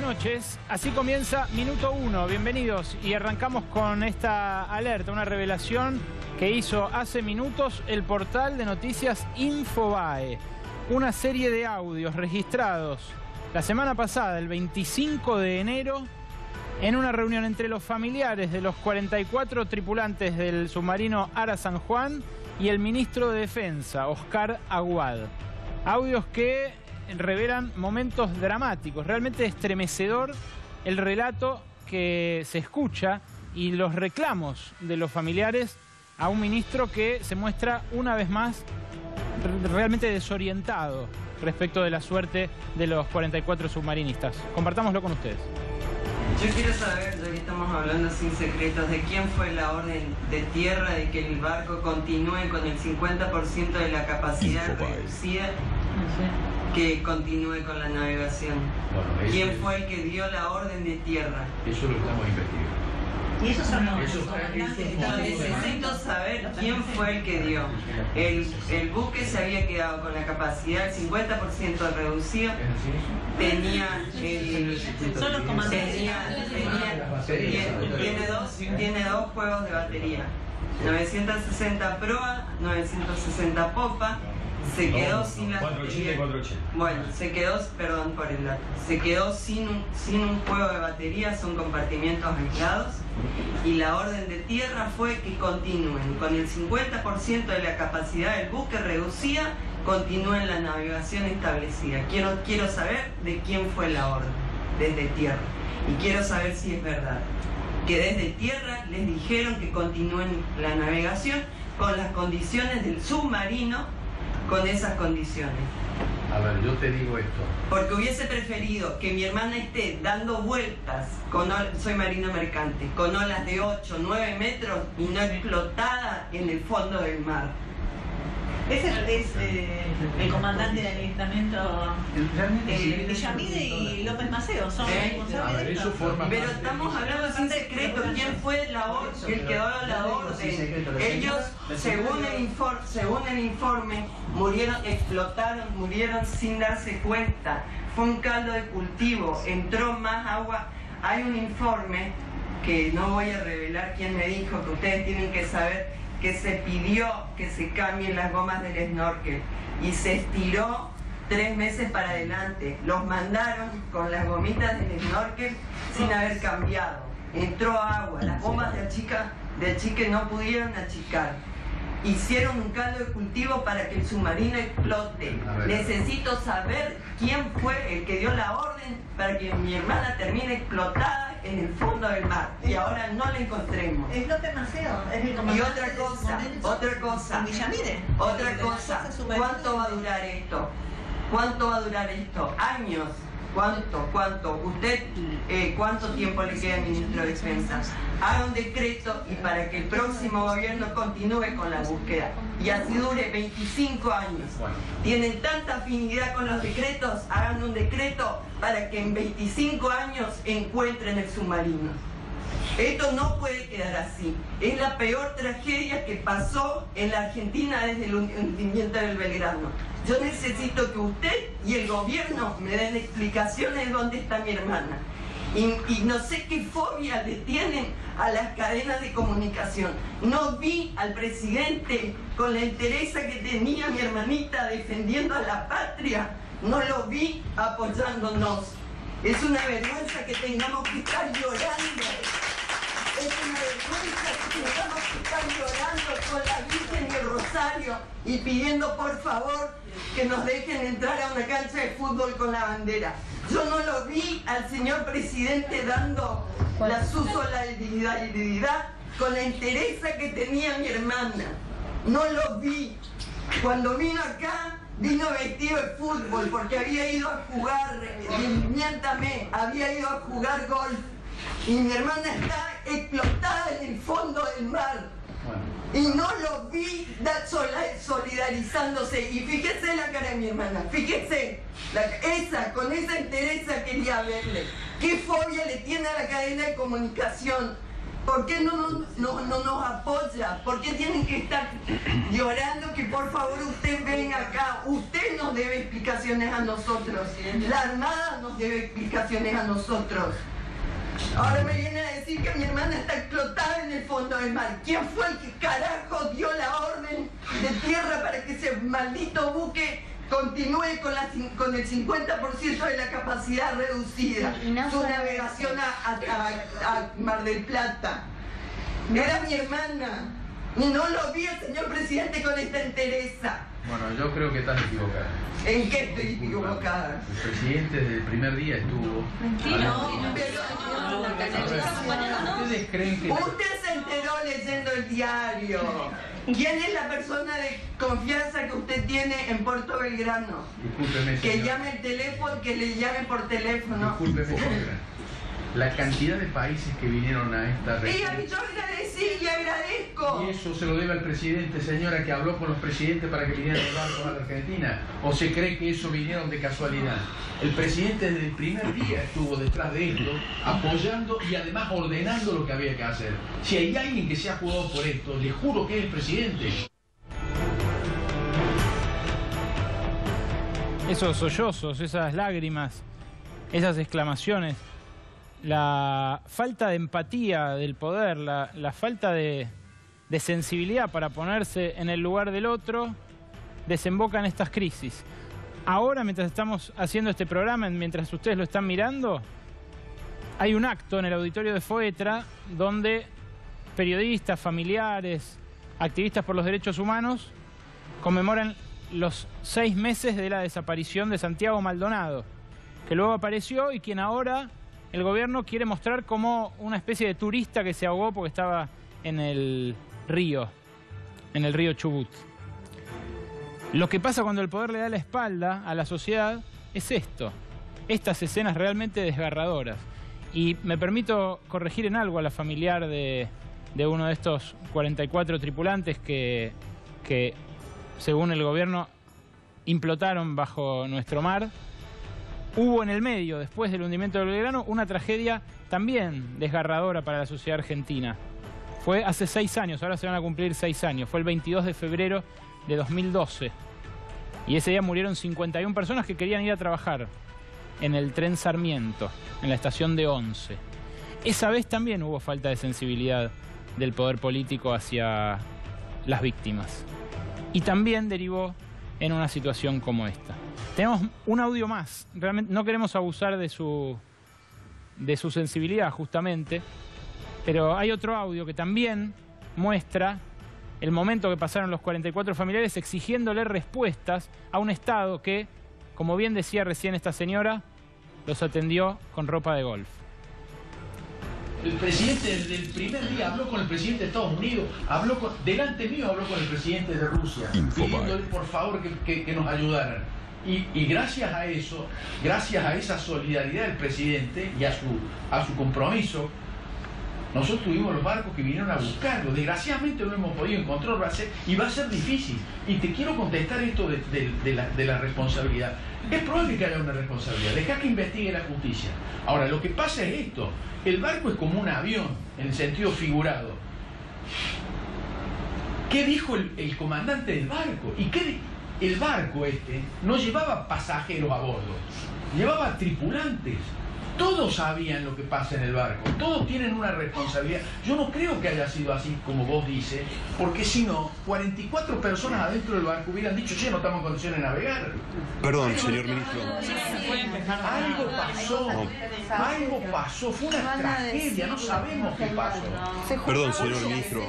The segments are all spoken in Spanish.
noches, así comienza Minuto 1, bienvenidos y arrancamos con esta alerta, una revelación que hizo hace minutos el portal de noticias Infobae. Una serie de audios registrados la semana pasada, el 25 de enero, en una reunión entre los familiares de los 44 tripulantes del submarino Ara San Juan y el ministro de Defensa, Oscar Aguad. Audios que revelan momentos dramáticos, realmente estremecedor el relato que se escucha y los reclamos de los familiares a un ministro que se muestra una vez más realmente desorientado respecto de la suerte de los 44 submarinistas. Compartámoslo con ustedes. Yo quiero saber, ya que estamos hablando sin secretos, de quién fue la orden de tierra de que el barco continúe con el 50% de la capacidad reducida, que continúe con la navegación. Bueno, ¿quién fue el que dio la orden de tierra? Eso lo estamos investigando. Y eso necesito saber quién fue el que dio. El buque se había quedado con la capacidad del 50% reducida. Tiene dos juegos de batería. 960 proa, 960 popa. Se quedó sin la 480 y 480. Bueno, se quedó, perdón por el dato, se quedó sin un juego de batería, son compartimientos aislados, y la orden de tierra fue que continúen con el 50% de la capacidad del buque reducida, continúen la navegación establecida. Quiero saber de quién fue la orden desde tierra, y quiero saber si es verdad que desde tierra les dijeron que continúen la navegación con las condiciones del submarino, con esas condiciones. A ver, yo te digo esto. Porque hubiese preferido que mi hermana esté dando vueltas, soy marino mercante, con olas de 8, 9 metros y no explotada en el fondo del mar. Ese es el comandante del adiestramiento Villamide y López Maceo, son responsables de esto. Pero estamos hablando sin secreto, ¿quién fue el que dio la orden? Ellos, según el informe, murieron sin darse cuenta. Fue un caldo de cultivo, entró más agua. Hay un informe que no voy a revelar quién me dijo, que ustedes tienen que saber, que se pidió que se cambien las gomas del snorkel y se estiró 3 meses para adelante. Los mandaron con las gomitas del snorkel sin haber cambiado. Entró agua, las gomas de achique no pudieron achicar. Hicieron un caldo de cultivo para que el submarino explote. Necesito saber quién fue el que dio la orden para que mi hermana termine explotada en el fondo del mar y ahora no la encontremos. Es López Maceo, es el comandante. Y otra cosa, ¿cuánto va a durar esto? ¿Cuánto va a durar esto? ¿Años? ¿Cuánto? ¿Usted cuánto tiempo le queda al ministro de Defensa? Haga un decreto y para que el próximo gobierno continúe con la búsqueda y así dure 25 años. Tienen tanta afinidad con los decretos, hagan un decreto para que en 25 años encuentren el submarino. Esto no puede quedar así. Es la peor tragedia que pasó en la Argentina desde el hundimiento del Belgrano. Yo necesito que usted y el gobierno me den explicaciones de dónde está mi hermana. Y no sé qué fobia le tienen a las cadenas de comunicación. No vi al presidente con la entereza que tenía mi hermanita defendiendo a la patria. No lo vi apoyándonos. Es una vergüenza que tengamos que estar llorando. Es una vergüenza que tengamos que estar llorando con la Virgen y el Rosario y pidiendo por favor que nos dejen entrar a una cancha de fútbol con la bandera. Yo no lo vi al señor presidente dando su solidaridad con la entereza que tenía mi hermana. No lo vi. Cuando vino acá, vino vestido de fútbol porque había ido a jugar, miéntame, había ido a jugar golf. Y mi hermana está explotada en el fondo del mar. Y no lo vi solidarizándose. Y fíjese la cara de mi hermana, fíjese, con esa entereza quería verle. ¿Qué fobia le tiene a la cadena de comunicación? ¿Por qué no nos apoya? ¿Por qué tienen que estar llorando que por favor usted venga acá? Usted nos debe explicaciones a nosotros. La Armada nos debe explicaciones a nosotros. Ahora me viene a decir que mi hermana está explotada en el fondo del mar. ¿Quién fue el que carajo dio la orden de tierra para que ese maldito buque continúe con el 50% de la capacidad reducida su navegación a Mar del Plata? Era mi hermana y no lo vi el señor presidente con esta entereza. Bueno, yo creo que estás equivocada. ¿En qué estoy equivocada? El presidente desde el primer día estuvo... ¿Ustedes creen que...? Usted se enteró leyendo el diario. ¿Quién es la persona de confianza que usted tiene en Puerto Belgrano? Discúlpeme, Que señora. llame el teléfono, que le llame por teléfono. Discúlpeme, señora. La cantidad de países que vinieron a esta región... Yo agradecí y agradezco. ¿Y eso se lo debe al presidente, señora, que habló con los presidentes para que vinieran los barcos a la Argentina? ¿O se cree que eso vinieron de casualidad? El presidente desde el primer día estuvo detrás de esto, apoyando y además ordenando lo que había que hacer. Si hay alguien que se ha jugado por esto, le juro que es el presidente. Esos sollozos, esas lágrimas, esas exclamaciones, la falta de empatía del poder, la falta de sensibilidad para ponerse en el lugar del otro, desemboca en estas crisis. Ahora, mientras estamos haciendo este programa, mientras ustedes lo están mirando, hay un acto en el auditorio de FOETRA donde periodistas, familiares, activistas por los derechos humanos conmemoran los 6 meses de la desaparición de Santiago Maldonado, que luego apareció y quien ahora el gobierno quiere mostrar como una especie de turista que se ahogó porque estaba en el río Chubut. Lo que pasa cuando el poder le da la espalda a la sociedad es esto, estas escenas realmente desgarradoras. Y me permito corregir en algo a la familiar de uno de estos 44 tripulantes que según el gobierno implotaron bajo nuestro mar. Hubo en el medio, después del hundimiento del Belgrano, una tragedia también desgarradora para la sociedad argentina. Fue hace 6 años, ahora se van a cumplir 6 años. Fue el 22 de febrero de 2012. Y ese día murieron 51 personas que querían ir a trabajar en el tren Sarmiento, en la estación de Once. Esa vez también hubo falta de sensibilidad del poder político hacia las víctimas. Y también derivó en una situación como esta. Tenemos un audio más. Realmente no queremos abusar de su sensibilidad, justamente. Pero hay otro audio que también muestra el momento que pasaron los 44 familiares exigiéndole respuestas a un Estado que, como bien decía recién esta señora, los atendió con ropa de golf. El presidente desde el primer día habló con el presidente de Estados Unidos, delante mío habló con el presidente de Rusia, pidiéndole por favor que nos ayudaran. Y gracias a eso, gracias a esa solidaridad del presidente y a su compromiso, nosotros tuvimos los barcos que vinieron a buscarlo. Desgraciadamente no hemos podido encontrar, y va a ser difícil. Y te quiero contestar esto de la responsabilidad. Es probable que haya una responsabilidad, deja que investigue la justicia. Ahora, lo que pasa es esto, el barco es como un avión, en el sentido figurado. ¿Qué dijo el comandante del barco? El barco no llevaba pasajeros a bordo, llevaba tripulantes. Todos sabían lo que pasa en el barco, todos tienen una responsabilidad. Yo no creo que haya sido así como vos dices, porque si no, 44 personas adentro del barco hubieran dicho, che, no estamos en condiciones de navegar. Perdón, señor ministro. Algo pasó, fue una tragedia, no sabemos qué pasó. Perdón, señor ministro.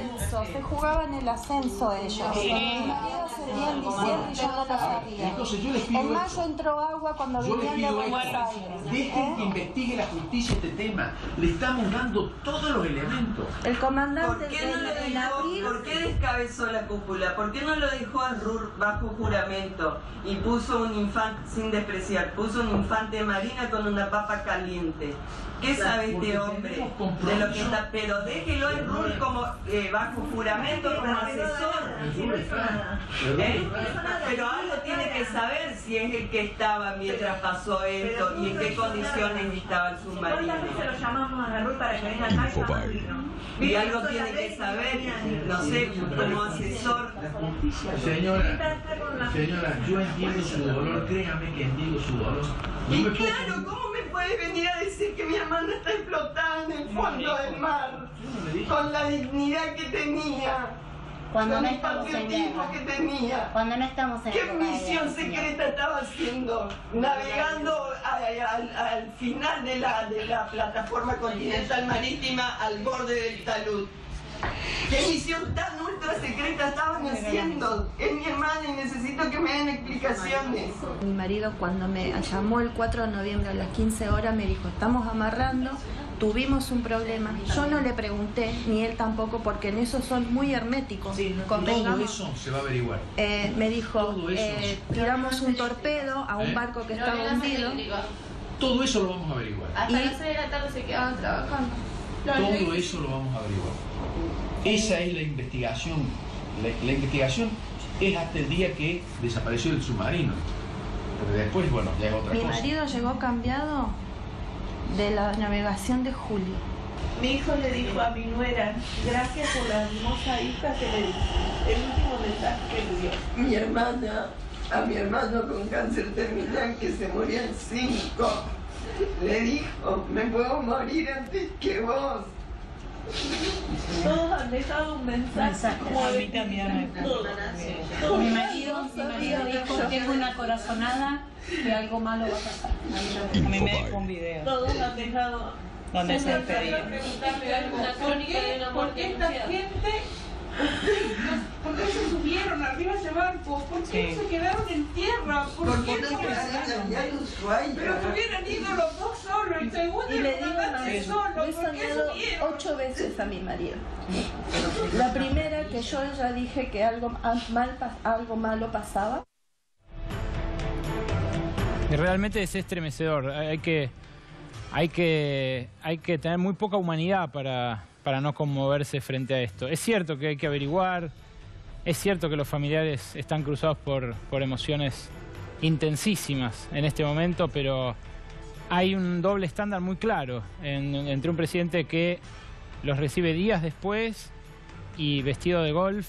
Se jugaban el ascenso ellos. Los videos se venían diciendo y yo no lo sabía. Entonces yo les pido En mayo entró agua cuando venían de Buenos Aires. Dejen que investigue la justicia este tema. Le estamos dando todos los elementos. El comandante ¿Por qué no lo en dejó? abril... ¿Por qué descabezó la cúpula? ¿Por qué no lo dejó al RUR bajo juramento y puso un infante, sin despreciar, puso un infante de marina con una papa caliente? ¿Qué sabe este hombre de lo que está? Pero déjelo al RUR como bajo juramento, como asesor. Pero algo tiene que saber si es el que estaba mientras pasó esto y en qué condiciones estaba. estaba el submarino. ¿Cuántas veces lo llamamos a Garrú para que venga acá y jamás vino? Y algo tiene que saber, no sé, como asesor. Señora, yo entiendo su dolor, créame que entiendo su dolor. Y claro, ¿cómo me puede venir a decir que mi hermana está explotada en el fondo del mar? Con la dignidad que tenía. Cuando no el estamos en patriotismo guerra. que tenía. Cuando no estamos en ¿Qué época de misión guerra. secreta estaba haciendo? Navegando al final de la plataforma continental marítima al borde del talud. ¿Qué misión tan ultra secreta estaban haciendo? Es mi hermana y necesito que me den explicaciones. Mi marido cuando me llamó el 4 de noviembre a las 15 horas me dijo, estamos amarrando, tuvimos un problema. Yo no le pregunté, ni él tampoco, porque en eso son muy herméticos. Todo eso se va a averiguar. Me dijo, Todo eso. tiramos un torpedo a un barco que estaba hundido. Todo eso lo vamos a averiguar. Hasta las 6 de la tarde se quedaban trabajando. Todo eso lo vamos a averiguar. Esa es la investigación. La investigación es hasta el día que desapareció el submarino. Porque después, bueno, ya es otra Mi cosa. marido llegó cambiado de la navegación de julio. Mi hijo le dijo a mi nuera, gracias por la hermosa hija que le di. El último mensaje que le dio. Mi hermana, a mi hermano con cáncer terminal que se murió en 5, le dijo, me puedo morir antes que vos. Todos han dejado un mensaje como de todos. Mi marido dijo, tengo una corazonada, que algo malo va a pasar. A mí me dejó un video Todos han dejado donde se despedía. ¿Por qué esta gente, por qué se subieron arriba a ese barco? ¿Por qué se quedaron en tierra? ¿Por qué no se Pero se hubieran ido los dos solos, el segundo Y le digo comandante solo, le he ¿por qué soñado subieron? 8 veces a mi marido. La primera que yo ya dije que algo malo pasaba. Y realmente es estremecedor. Hay que tener muy poca humanidad para no conmoverse frente a esto. Es cierto que hay que averiguar, es cierto que los familiares están cruzados por emociones intensísimas en este momento, pero hay un doble estándar muy claro entre un presidente que los recibe días después y vestido de golf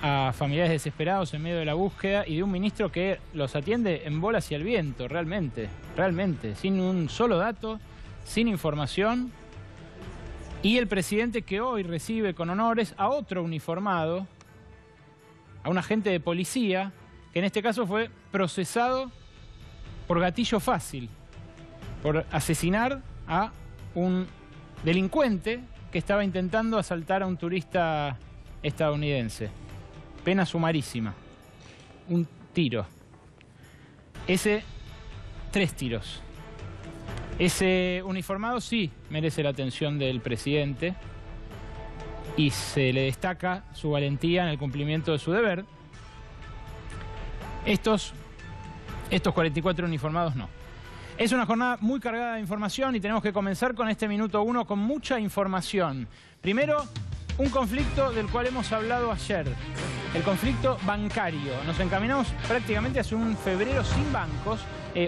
a familiares desesperados en medio de la búsqueda y de un ministro que los atiende en bola hacia el viento, realmente, sin un solo dato, sin información. Y el presidente que hoy recibe con honores a otro uniformado, a un agente de policía, que en este caso fue procesado por gatillo fácil, por asesinar a un delincuente que estaba intentando asaltar a un turista estadounidense. Pena sumarísima. Un tiro. 3 tiros. Ese uniformado sí merece la atención del presidente y se le destaca su valentía en el cumplimiento de su deber. Estos 44 uniformados no. Es una jornada muy cargada de información y tenemos que comenzar con este minuto 1 con mucha información. Primero, un conflicto del cual hemos hablado ayer, el conflicto bancario. Nos encaminamos prácticamente hacia un febrero sin bancos.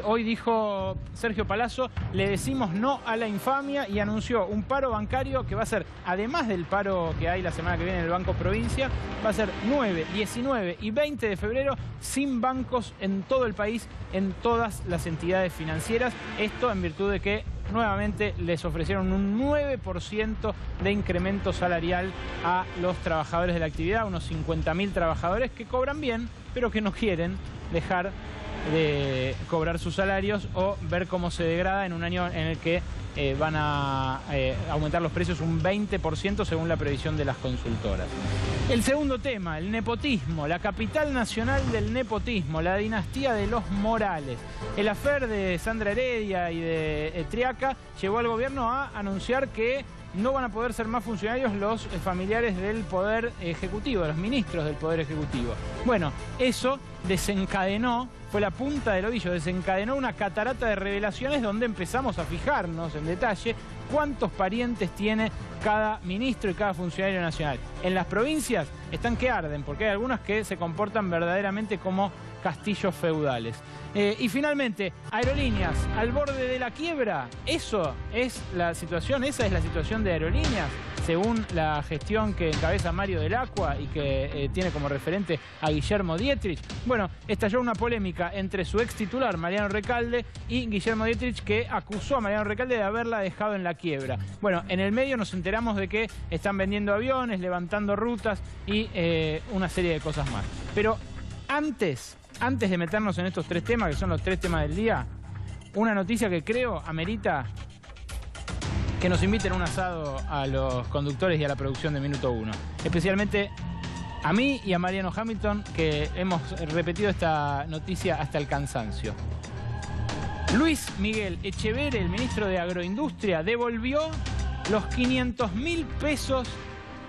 Hoy dijo Sergio Palazzo, le decimos no a la infamia y anunció un paro bancario que va a ser, además del paro que hay la semana que viene en el Banco Provincia, va a ser 9, 19 y 20 de febrero sin bancos en todo el país, en todas las entidades financieras. Esto en virtud de que nuevamente les ofrecieron un 9% de incremento salarial a los trabajadores de la actividad, unos 50.000 trabajadores que cobran bien, pero que no quieren dejar de cobrar sus salarios o ver cómo se degrada en un año en el que van a aumentar los precios un 20% según la previsión de las consultoras. El segundo tema, el nepotismo, la capital nacional del nepotismo, la dinastía de los Morales. El afer de Sandra Heredia y de Triaca llevó al gobierno a anunciar que no van a poder ser más funcionarios los familiares del Poder Ejecutivo, los ministros del Poder Ejecutivo. Bueno, eso desencadenó, fue la punta del ovillo, desencadenó una catarata de revelaciones donde empezamos a fijarnos en detalle cuántos parientes tiene cada ministro y cada funcionario nacional. En las provincias están que arden, porque hay algunas que se comportan verdaderamente como castillos feudales. Y finalmente, Aerolíneas al borde de la quiebra. Eso es la situación, esa es la situación de Aerolíneas, según la gestión que encabeza Mario Del Acqua y que tiene como referente a Guillermo Dietrich. Bueno, estalló una polémica entre su ex titular, Mariano Recalde, y Guillermo Dietrich, que acusó a Mariano Recalde de haberla dejado en la quiebra. Bueno, en el medio nos enteramos de que están vendiendo aviones, levantando rutas y una serie de cosas más. Pero antes de meternos en estos tres temas, que son los tres temas del día, una noticia que creo amerita que nos inviten a un asado a los conductores y a la producción de Minuto 1. Especialmente a mí y a Mariano Hamilton, que hemos repetido esta noticia hasta el cansancio. Luis Miguel Echeverre, el ministro de Agroindustria, devolvió los 500.000 pesos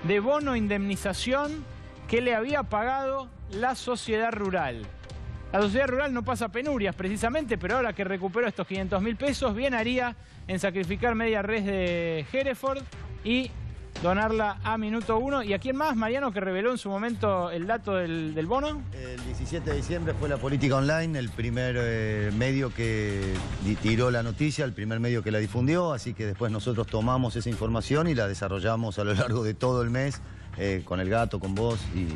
de bono indemnización que le había pagado la sociedad rural. La sociedad rural no pasa penurias precisamente, pero ahora que recuperó estos 500.000 pesos, bien haría en sacrificar media res de Hereford y donarla a Minuto 1. ¿Y a quién más, Mariano, que reveló en su momento el dato del bono? El 17 de diciembre fue La Política Online, el primer medio que tiró la noticia, el primer medio que la difundió, así que después nosotros tomamos esa información y la desarrollamos a lo largo de todo el mes, con el gato, con vos y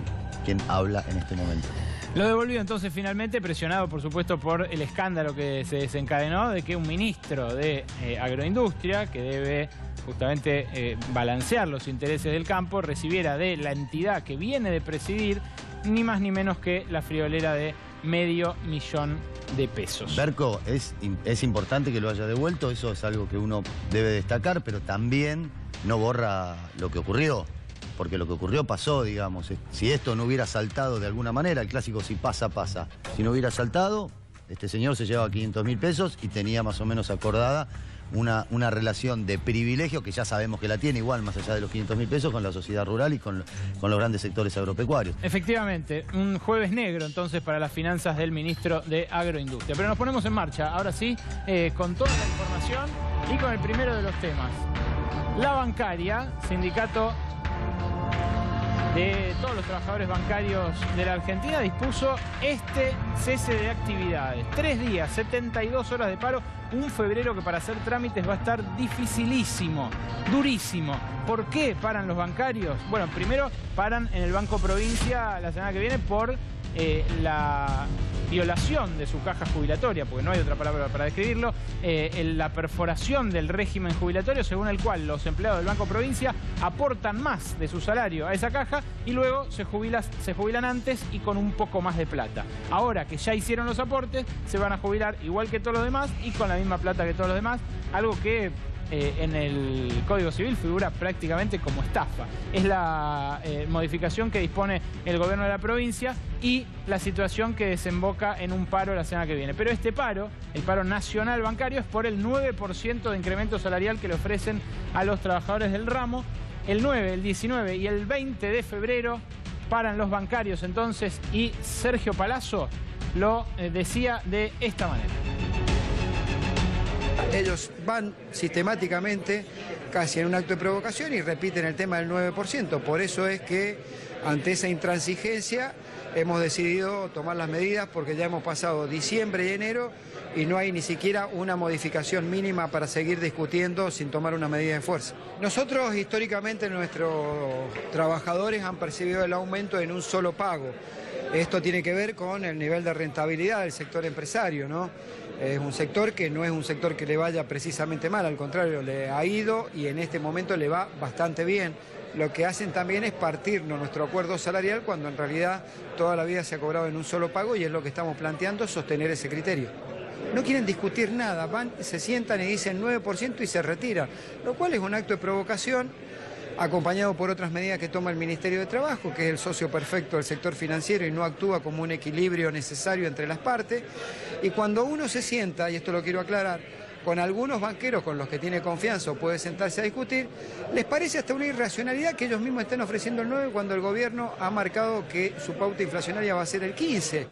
quien habla en este momento. Lo devolvió entonces finalmente, presionado por supuesto por el escándalo que se desencadenó de que un ministro de Agroindustria, que debe justamente balancear los intereses del campo, recibiera de la entidad que viene de presidir ni más ni menos que la friolera de $500.000 de pesos. Berco, es importante que lo haya devuelto, eso es algo que uno debe destacar, pero también no borra lo que ocurrió. Porque lo que ocurrió pasó, digamos. Si esto no hubiera saltado de alguna manera, el clásico si pasa, pasa. Si no hubiera saltado, este señor se llevaba 500.000 pesos y tenía más o menos acordada una relación de privilegio que ya sabemos que la tiene igual, más allá de los 500.000 pesos, con la sociedad rural y con los grandes sectores agropecuarios. Efectivamente, un jueves negro entonces para las finanzas del ministro de Agroindustria. Pero nos ponemos en marcha, ahora sí, con toda la información y con el primero de los temas. La bancaria, sindicato de todos los trabajadores bancarios de la Argentina, dispuso este cese de actividades. 3 días, 72 horas de paro, un febrero que para hacer trámites va a estar dificilísimo, durísimo. ¿Por qué paran los bancarios? Bueno, primero paran en el Banco Provincia la semana que viene por la violación de su caja jubilatoria, porque no hay otra palabra para describirlo, la perforación del régimen jubilatorio, según el cual los empleados del Banco Provincia aportan más de su salario a esa caja y luego se jubilan antes y con un poco más de plata. Ahora que ya hicieron los aportes, se van a jubilar igual que todos los demás y con la misma plata que todos los demás, algo que en el Código Civil figura prácticamente como estafa. Es la modificación que dispone el gobierno de la provincia y la situación que desemboca en un paro la semana que viene. Pero este paro, el paro nacional bancario, es por el 9% de incremento salarial que le ofrecen a los trabajadores del ramo. El 9, el 19 y el 20 de febrero paran los bancarios entonces, y Sergio Palazzo lo decía de esta manera. Ellos van sistemáticamente casi en un acto de provocación y repiten el tema del 9%. Por eso es que ante esa intransigencia hemos decidido tomar las medidas, porque ya hemos pasado diciembre y enero y no hay ni siquiera una modificación mínima para seguir discutiendo sin tomar una medida de fuerza. Nosotros históricamente nuestros trabajadores han percibido el aumento en un solo pago. Esto tiene que ver con el nivel de rentabilidad del sector empresario, ¿no? Es un sector que no es un sector que le vaya precisamente mal, al contrario, le ha ido y en este momento le va bastante bien. Lo que hacen también es partirnos nuestro acuerdo salarial cuando en realidad toda la vida se ha cobrado en un solo pago y es lo que estamos planteando, sostener ese criterio. No quieren discutir nada, van, se sientan y dicen 9% y se retiran, lo cual es un acto de provocación, acompañado por otras medidas que toma el Ministerio de Trabajo, que es el socio perfecto del sector financiero y no actúa como un equilibrio necesario entre las partes. Y cuando uno se sienta, y esto lo quiero aclarar, con algunos banqueros con los que tiene confianza o puede sentarse a discutir, les parece hasta una irracionalidad que ellos mismos estén ofreciendo el 9 cuando el gobierno ha marcado que su pauta inflacionaria va a ser el 15.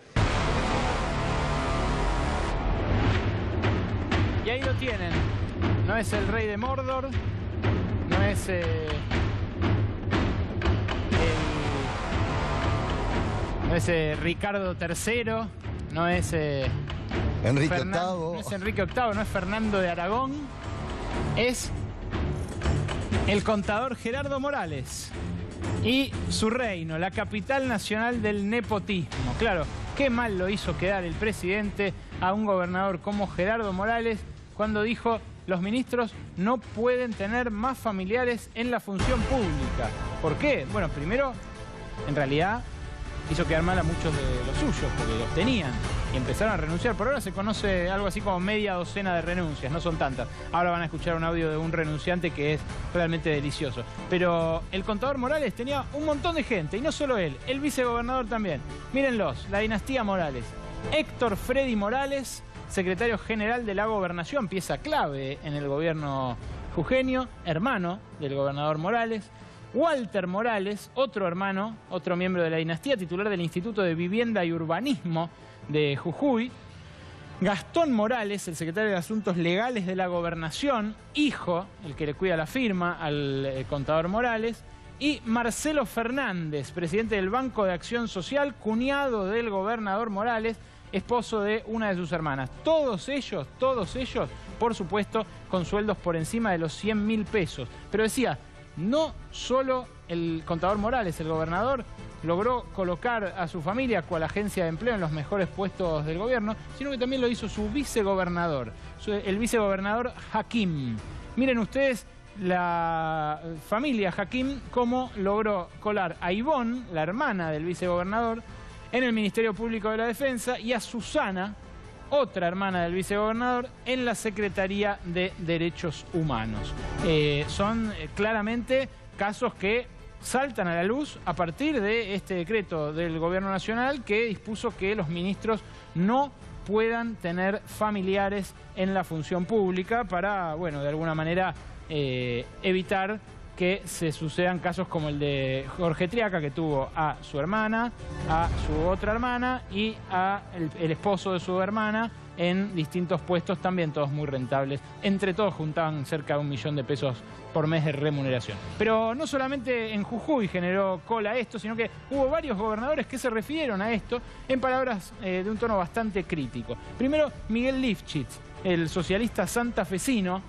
Y ahí lo tienen. No es el rey de Mordor, no es Ricardo III, no es Enrique VIII. No es Enrique VIII, no es Fernando de Aragón, es el contador Gerardo Morales y su reino, la capital nacional del nepotismo. Claro, qué mal lo hizo quedar el presidente a un gobernador como Gerardo Morales cuando dijo: los ministros no pueden tener más familiares en la función pública. ¿Por qué? Bueno, primero, en realidad hizo quedar mal a muchos de los suyos, porque los tenían y empezaron a renunciar. Por ahora se conoce algo así como media docena de renuncias, no son tantas. Ahora van a escuchar un audio de un renunciante que es realmente delicioso. Pero el contador Morales tenía un montón de gente, y no solo él, el vicegobernador también. Mírenlos, la dinastía Morales. Héctor Freddy Morales, secretario general de la Gobernación, pieza clave en el gobierno jujeño, hermano del gobernador Morales. Walter Morales, otro hermano, otro miembro de la dinastía, titular del Instituto de Vivienda y Urbanismo de Jujuy. Gastón Morales, el secretario de Asuntos Legales de la Gobernación, hijo, el que le cuida la firma al contador Morales. Y Marcelo Fernández, presidente del Banco de Acción Social, cuñado del gobernador Morales, esposo de una de sus hermanas. Todos ellos, por supuesto, con sueldos por encima de los 100.000 pesos. Pero decía, no solo el contador Morales, el gobernador, logró colocar a su familia cual agencia de empleo en los mejores puestos del gobierno, sino que también lo hizo su vicegobernador, el vicegobernador Hakim. Miren ustedes la familia Hakim cómo logró colar a Ivonne, la hermana del vicegobernador, en el Ministerio Público de la Defensa, y a Susana, otra hermana del vicegobernador, en la Secretaría de Derechos Humanos. Son claramente casos que saltan a la luz a partir de este decreto del Gobierno Nacional que dispuso que los ministros no puedan tener familiares en la función pública para, bueno, de alguna manera evitar que se sucedan casos como el de Jorge Triaca, que tuvo a su hermana, a su otra hermana y a el esposo de su hermana en distintos puestos, también todos muy rentables. Entre todos juntaban cerca de 1 millón de pesos por mes de remuneración. Pero no solamente en Jujuy generó cola esto, sino que hubo varios gobernadores que se refirieron a esto en palabras de un tono bastante crítico. Primero, Miguel Lifchitz, el socialista santafesino,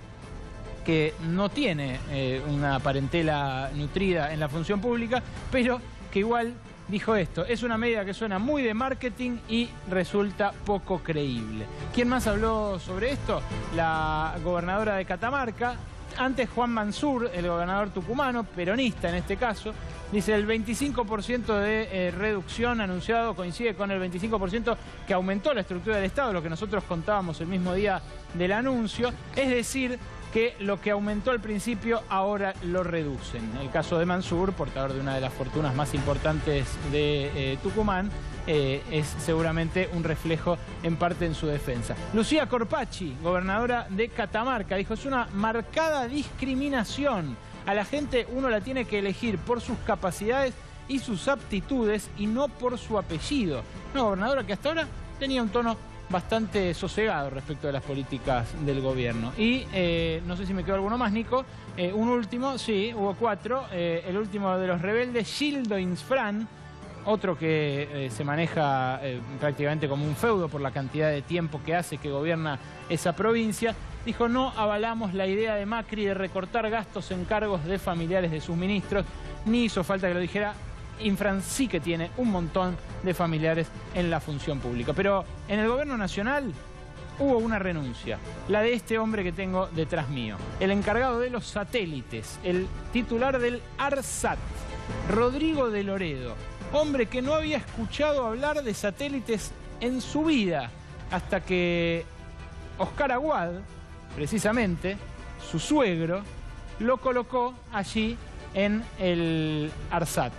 que no tiene una parentela nutrida en la función pública, pero que igual dijo esto: es una medida que suena muy de marketing y resulta poco creíble. ¿Quién más habló sobre esto? La gobernadora de Catamarca. Antes, Juan Mansur, el gobernador tucumano, peronista en este caso, dice: el 25% de reducción anunciado coincide con el 25% que aumentó la estructura del Estado, lo que nosotros contábamos el mismo día del anuncio. Es decir, que lo que aumentó al principio ahora lo reducen. El caso de Mansur, portador de una de las fortunas más importantes de Tucumán, es seguramente un reflejo en parte en su defensa. Lucía Corpacci, gobernadora de Catamarca, dijo: es una marcada discriminación. A la gente uno la tiene que elegir por sus capacidades y sus aptitudes y no por su apellido. Una gobernadora que hasta ahora tenía un tono bastante sosegado respecto de las políticas del gobierno. Y no sé si me quedó alguno más, Nico. Un último, sí, hubo 4. El último de los rebeldes, Gildo Insfrán, otro que se maneja prácticamente como un feudo por la cantidad de tiempo que hace que gobierna esa provincia, dijo: no avalamos la idea de Macri de recortar gastos en cargos de familiares de sus ministros. Ni hizo falta que lo dijera. Infran sí que tiene un montón de familiares en la función pública. Pero en el gobierno nacional hubo una renuncia, la de este hombre que tengo detrás mío, el encargado de los satélites, el titular del ARSAT, Rodrigo de Loredo, hombre que no había escuchado hablar de satélites en su vida, hasta que Oscar Aguad, precisamente, su suegro, lo colocó allí en el ARSAT.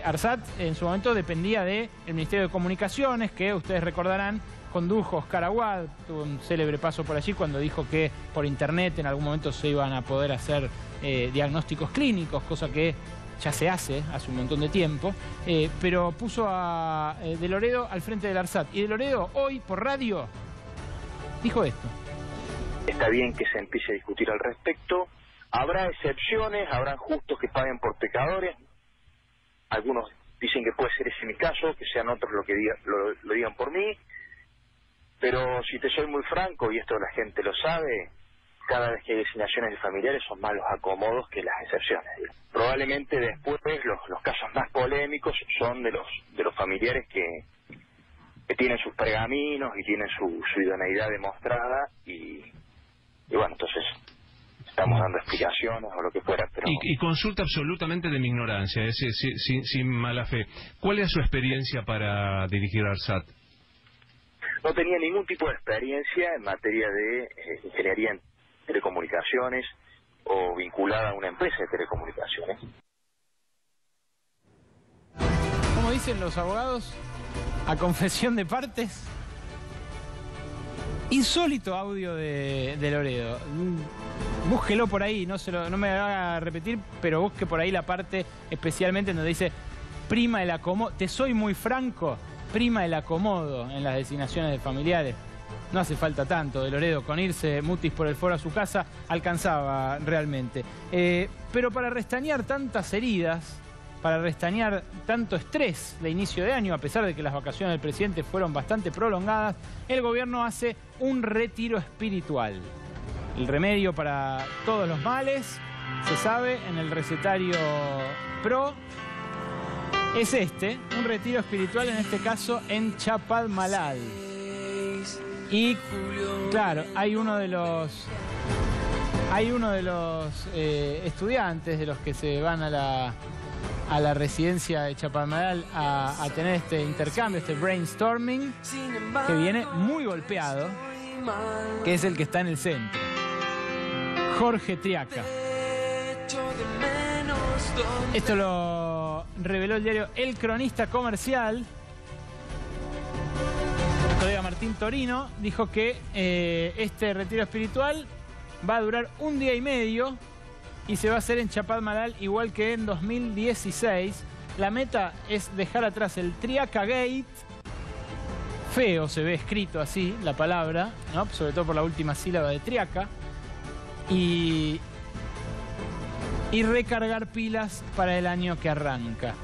ARSAT en su momento dependía del Ministerio de Comunicaciones, que ustedes recordarán condujo Oscar Aguad, tuvo un célebre paso por allí cuando dijo que por internet en algún momento se iban a poder hacer diagnósticos clínicos, cosa que ya se hace un montón de tiempo, pero puso a de Loredo al frente del ARSAT. Y de Loredo hoy por radio dijo esto: está bien que se empiece a discutir al respecto. Habrá excepciones, habrán justos que paguen por pecadores. Algunos dicen que puede ser ese mi caso, que sean otros lo que lo digan por mí. Pero si te soy muy franco, y esto la gente lo sabe, cada vez que hay designaciones de familiares son más los acomodos que las excepciones. Probablemente después los casos más polémicos son de los familiares que tienen sus pergaminos y tienen su idoneidad demostrada y bueno, entonces estamos dando explicaciones o lo que fuera. Pero... Y consulta absolutamente de mi ignorancia, sin mala fe. ¿Cuál es su experiencia para dirigir ARSAT? No tenía ningún tipo de experiencia en materia de ingeniería en telecomunicaciones o vinculada a una empresa de telecomunicaciones. Como dicen los abogados, a confesión de partes, insólito audio de Loredo. Búsquelo por ahí, no me haga repetir, pero busque por ahí la parte especialmente donde dice prima el acomodo. Te soy muy franco, prima el acomodo en las designaciones de familiares. No hace falta tanto de Loredo, con irse mutis por el foro a su casa alcanzaba realmente. Pero para restañar tantas heridas, para restañar tanto estrés de inicio de año, a pesar de que las vacaciones del presidente fueron bastante prolongadas, el gobierno hace un retiro espiritual. El remedio para todos los males, se sabe, en el recetario PRO, es un retiro espiritual, en este caso en Chapadmalal. Y claro, hay uno de los estudiantes de los que se van a la residencia de Chapadmalal a tener este intercambio, este brainstorming, que viene muy golpeado, que es el que está en el centro. Jorge Triaca. Esto lo reveló el diario El Cronista Comercial. El colega Martín Torino dijo que este retiro espiritual va a durar 1 día y medio y se va a hacer en Chapadmalal igual que en 2016. La meta es dejar atrás el Triaca Gate. Feo se ve escrito así la palabra, ¿no? Sobre todo por la última sílaba de Triaca. Y recargar pilas para el año que arranca.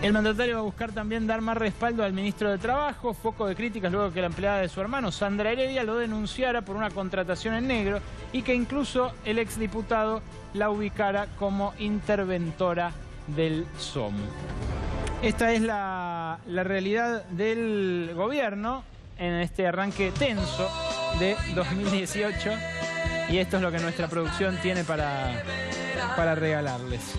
El mandatario va a buscar también dar más respaldo al ministro de Trabajo, foco de críticas luego que la empleada de su hermano, Sandra Heredia, lo denunciara por una contratación en negro y que incluso el exdiputado la ubicara como interventora del SOMU. Esta es la realidad del gobierno en este arranque tenso de 2018 y esto es lo que nuestra producción tiene para regalarles.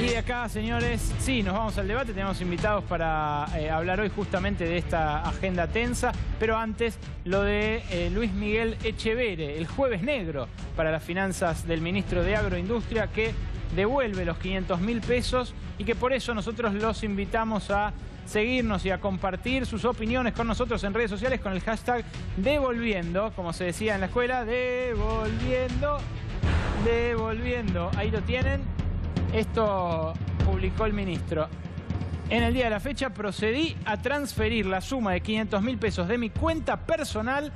Y de acá, señores, sí, nos vamos al debate. Tenemos invitados para hablar hoy justamente de esta agenda tensa. Pero antes, lo de Luis Miguel Echevere, el jueves negro para las finanzas del ministro de Agroindustria, que devuelve los 500.000 pesos y que por eso nosotros los invitamos a seguirnos y a compartir sus opiniones con nosotros en redes sociales con el hashtag devolviendo, como se decía en la escuela, devolviendo. Ahí lo tienen. Esto publicó el ministro. En el día de la fecha procedí a transferir la suma de 500.000 pesos de mi cuenta personal,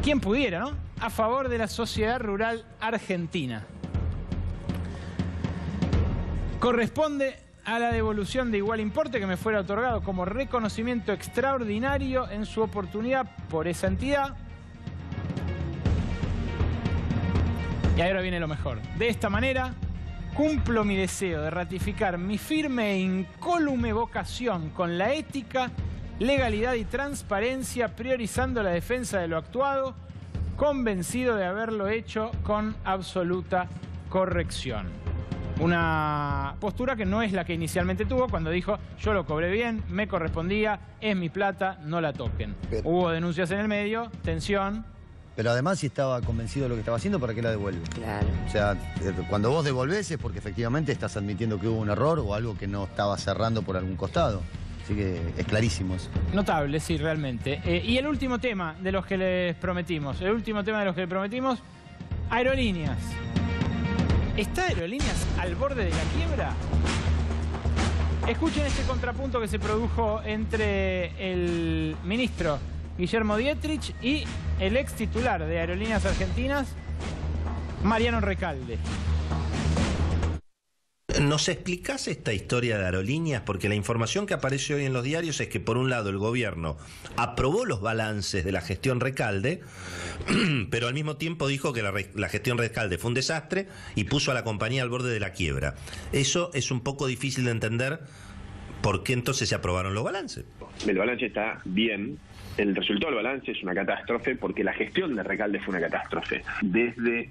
quien pudiera, ¿no?, a favor de la sociedad rural argentina. Corresponde a la devolución de igual importe que me fuera otorgado como reconocimiento extraordinario en su oportunidad por esa entidad. Y ahora viene lo mejor. De esta manera, cumplo mi deseo de ratificar mi firme e incólume vocación con la ética, legalidad y transparencia, priorizando la defensa de lo actuado, convencido de haberlo hecho con absoluta corrección. Una postura que no es la que inicialmente tuvo cuando dijo: yo lo cobré bien, me correspondía, es mi plata, no la toquen. Hubo denuncias en el medio, tensión. Pero además, si estaba convencido de lo que estaba haciendo, ¿para qué la devuelve? Claro. O sea, cuando vos devolvés es porque efectivamente estás admitiendo que hubo un error o algo que no estaba cerrando por algún costado. Así que es clarísimo eso. Notable, sí, realmente. Y el último tema de los que les prometimos. Aerolíneas. ¿Está Aerolíneas al borde de la quiebra? Escuchen este contrapunto que se produjo entre el ministro Guillermo Dietrich y el ex titular de Aerolíneas Argentinas, Mariano Recalde. ¿Nos explicás esta historia de Aerolíneas? Porque la información que aparece hoy en los diarios es que, por un lado, el gobierno aprobó los balances de la gestión Recalde, pero al mismo tiempo dijo que la gestión Recalde fue un desastre y puso a la compañía al borde de la quiebra. Eso es un poco difícil de entender. ¿Por qué entonces se aprobaron los balances? El balance está bien. El resultado del balance es una catástrofe porque la gestión de Recalde fue una catástrofe. Desde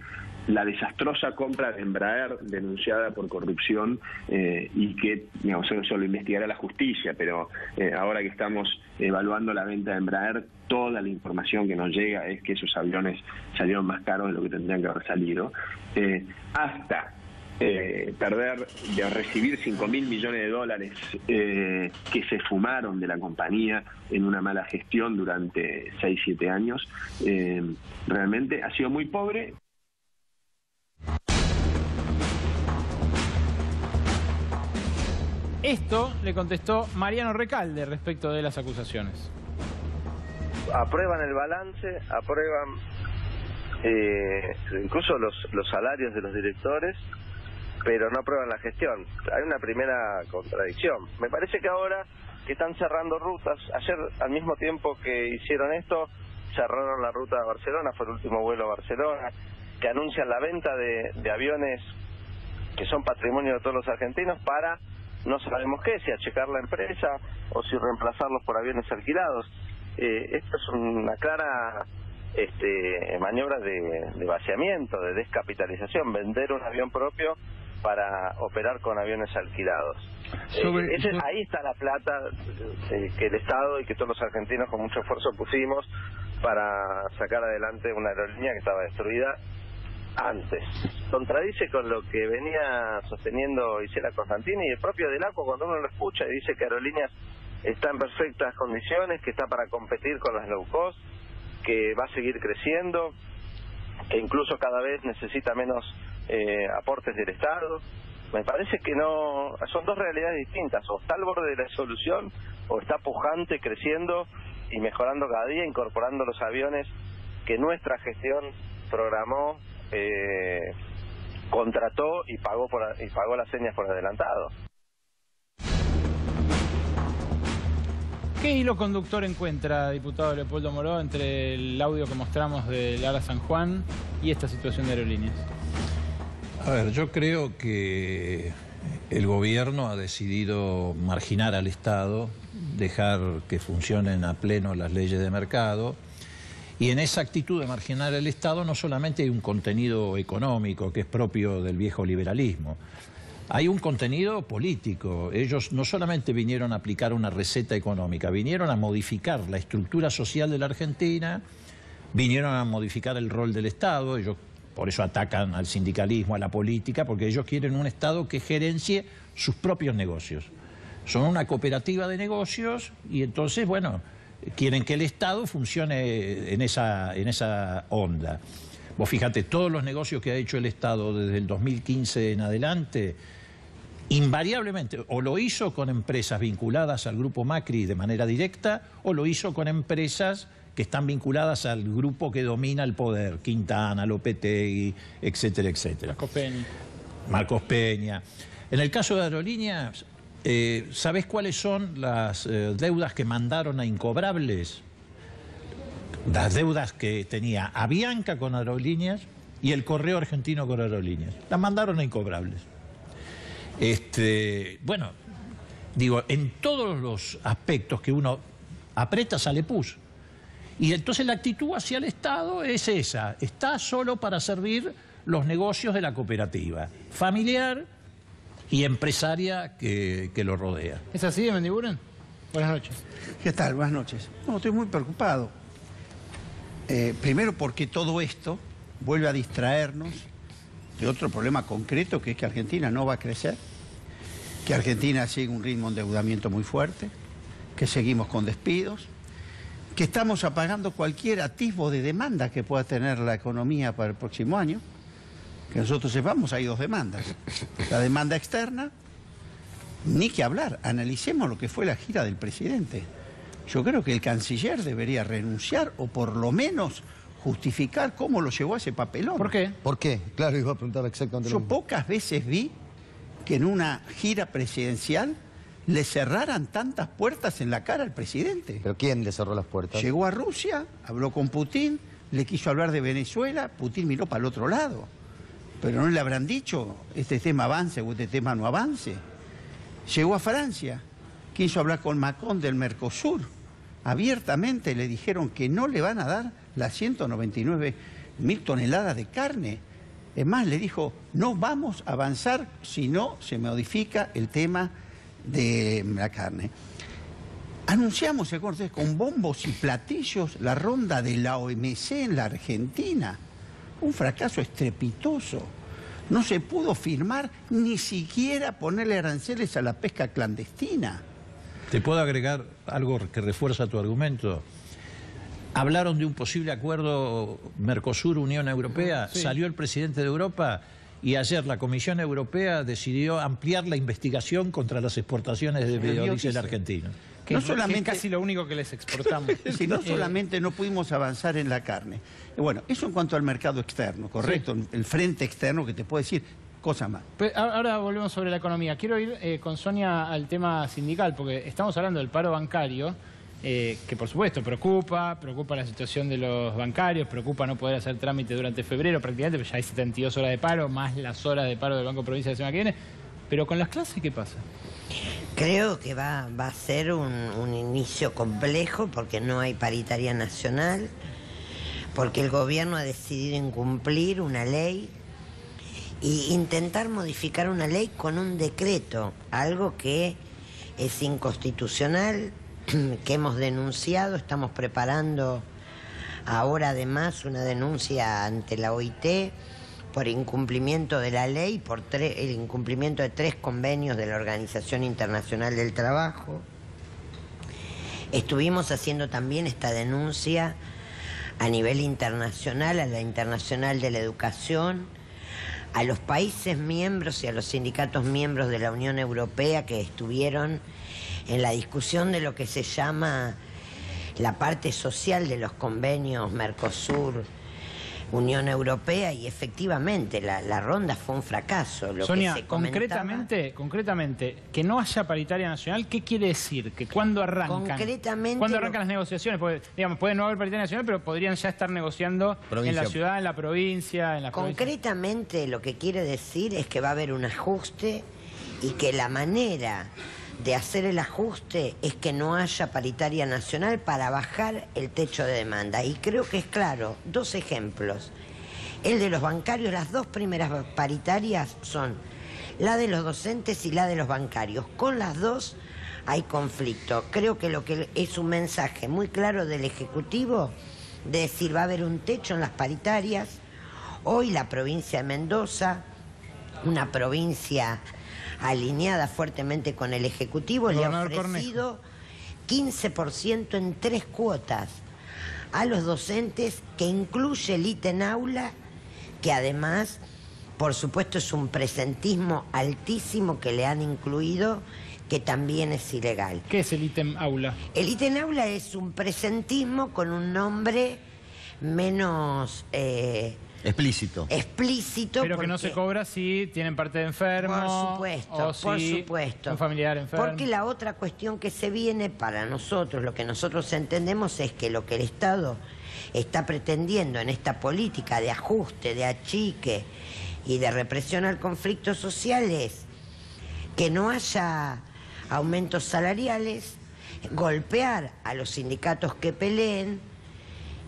la desastrosa compra de Embraer denunciada por corrupción y que, digamos, eso lo investigará la justicia, pero ahora que estamos evaluando la venta de Embraer, toda la información que nos llega es que esos aviones salieron más caros de lo que tendrían que haber salido, hasta perder, de recibir $5.000 millones que se fumaron de la compañía en una mala gestión durante 6-7 años. Realmente ha sido muy pobre. Esto le contestó Mariano Recalde respecto de las acusaciones. Aprueban el balance, aprueban incluso los salarios de los directores, pero no aprueban la gestión. Hay una primera contradicción. Me parece que ahora que están cerrando rutas, ayer al mismo tiempo que hicieron esto, cerraron la ruta a Barcelona, fue el último vuelo a Barcelona, que anuncian la venta de aviones que son patrimonio de todos los argentinos para no sabemos qué, si achecar la empresa o si reemplazarlos por aviones alquilados. Esto es una clara maniobra de vaciamiento, de descapitalización, vender un avión propio para operar con aviones alquilados. Ahí está la plata que el Estado y que todos los argentinos con mucho esfuerzo pusimos para sacar adelante una aerolínea que estaba destruida antes. Contradice con lo que venía sosteniendo Isela Constantini y el propio Dell'Acqua cuando uno lo escucha y dice que Aerolíneas está en perfectas condiciones, que está para competir con las low cost, que va a seguir creciendo, que incluso cada vez necesita menos aportes del Estado. Me parece que no, son dos realidades distintas, o está al borde de la solución o está pujante, creciendo y mejorando cada día, incorporando los aviones que nuestra gestión programó, contrató y pagó las señas por adelantado. ¿Qué hilo conductor encuentra, diputado Leopoldo Moró, entre el audio que mostramos de Lara San Juan y esta situación de Aerolíneas? A ver, yo creo que el gobierno ha decidido marginar al Estado, dejar que funcionen a pleno las leyes de mercado, y en esa actitud de marginar al Estado no solamente hay un contenido económico que es propio del viejo liberalismo, hay un contenido político. Ellos no solamente vinieron a aplicar una receta económica, vinieron a modificar la estructura social de la Argentina, vinieron a modificar el rol del Estado. Ellos por eso atacan al sindicalismo, a la política, porque ellos quieren un Estado que gerencie sus propios negocios. Son una cooperativa de negocios y entonces, bueno, quieren que el Estado funcione en esa onda. Vos fíjate, todos los negocios que ha hecho el Estado desde el 2015 en adelante, invariablemente, o lo hizo con empresas vinculadas al grupo Macri de manera directa, o lo hizo con empresas que están vinculadas al grupo que domina el poder, Quintana, Lopetegui, etcétera, etcétera. Marcos Peña. En el caso de Aerolíneas, ¿sabés cuáles son las deudas que mandaron a incobrables? Las deudas que tenía Avianca con Aerolíneas y el Correo Argentino con Aerolíneas. Las mandaron a incobrables. Bueno, digo, en todos los aspectos que uno aprieta sale pus. Y entonces la actitud hacia el Estado es esa, está solo para servir los negocios de la cooperativa familiar y empresaria que lo rodea. ¿Es así, Mendiguren? Buenas noches. ¿Qué tal? Buenas noches. No, estoy muy preocupado. Primero porque todo esto vuelve a distraernos de otro problema concreto, que es que Argentina no va a crecer, que Argentina sigue un ritmo de endeudamiento muy fuerte, que seguimos con despidos, que estamos apagando cualquier atisbo de demanda que pueda tener la economía para el próximo año. Que nosotros sepamos, hay dos demandas. La demanda externa, ni que hablar, analicemos lo que fue la gira del presidente. Yo creo que el canciller debería renunciar o por lo menos justificar cómo lo llevó a ese papelón. ¿Por qué? ¿Por qué? Claro, iba a preguntar exactamente lo mismo. Yo pocas veces vi que en una gira presidencial le cerraran tantas puertas en la cara al presidente. ¿Pero quién le cerró las puertas? Llegó a Rusia, habló con Putin, le quiso hablar de Venezuela, Putin miró para el otro lado. Pero no le habrán dicho, este tema avance o este tema no avance. Llegó a Francia, quiso hablar con Macron del Mercosur. Abiertamente le dijeron que no le van a dar las 199.000 toneladas de carne. Es más, le dijo, no vamos a avanzar si no se modifica el tema de la carne. Anunciamos con bombos y platillos la ronda de la OMC en la Argentina. Un fracaso estrepitoso. No se pudo firmar ni siquiera ponerle aranceles a la pesca clandestina. ¿Te puedo agregar algo que refuerza tu argumento? Hablaron de un posible acuerdo Mercosur-Unión Europea, sí. Salió el presidente de Europa y ayer la Comisión Europea decidió ampliar la investigación contra las exportaciones de biodiesel argentino. Que, no solamente, que es casi lo único que les exportamos. Si no solamente no pudimos avanzar en la carne. Bueno, eso en cuanto al mercado externo, correcto, sí. El frente externo que te puede decir cosas más. Pero ahora volvemos sobre la economía. Quiero ir con Sonia al tema sindical, porque estamos hablando del paro bancario, que por supuesto preocupa la situación de los bancarios, preocupa no poder hacer trámite durante febrero prácticamente, porque ya hay 72 horas de paro, más las horas de paro del Banco Provincia de la semana que viene. Pero con las clases, ¿qué pasa? Creo que va a ser un inicio complejo porque no hay paritaria nacional, porque el gobierno ha decidido incumplir una ley e intentar modificar una ley con un decreto, algo que es inconstitucional, que hemos denunciado. Estamos preparando ahora además una denuncia ante la OIT por incumplimiento de la ley, por el incumplimiento de 3 convenios de la Organización Internacional del Trabajo. Estuvimos haciendo también esta denuncia a nivel internacional, a la Internacional de la Educación, a los países miembros y a los sindicatos miembros de la Unión Europea que estuvieron en la discusión de lo que se llama la parte social de los convenios Mercosur, Unión Europea, y efectivamente la ronda fue un fracaso. Sonia, que se comentaba, concretamente, que no haya paritaria nacional, ¿qué quiere decir? ¿Que cuándo arrancan? Concretamente, ¿cuándo arrancan las negociaciones? Porque, digamos, puede no haber paritaria nacional, pero podrían ya estar negociando en la ciudad, en la provincia, en la Concretamente lo que quiere decir es que va a haber un ajuste y que la manera de hacer el ajuste es que no haya paritaria nacional para bajar el techo de demanda. Y creo que es claro, 2 ejemplos. El de los bancarios, las 2 primeras paritarias son la de los docentes y la de los bancarios. Con las 2 hay conflicto. Creo que lo que es un mensaje muy claro del Ejecutivo, de decir va a haber un techo en las paritarias. Hoy la provincia de Mendoza, una provincia alineada fuertemente con el Ejecutivo, le ha ofrecido 15% en 3 cuotas a los docentes, que incluye el ítem aula, que además, por supuesto, es un presentismo altísimo que le han incluido, que también es ilegal. ¿Qué es el ítem aula? El ítem aula es un presentismo con un nombre menos explícito. Pero que no se cobra si tienen parte de enfermo. Por supuesto. Un familiar enfermo. Porque la otra cuestión que se viene para nosotros, lo que nosotros entendemos es que lo que el Estado está pretendiendo en esta política de ajuste, de achique y de represión al conflicto social es que no haya aumentos salariales, golpear a los sindicatos que peleen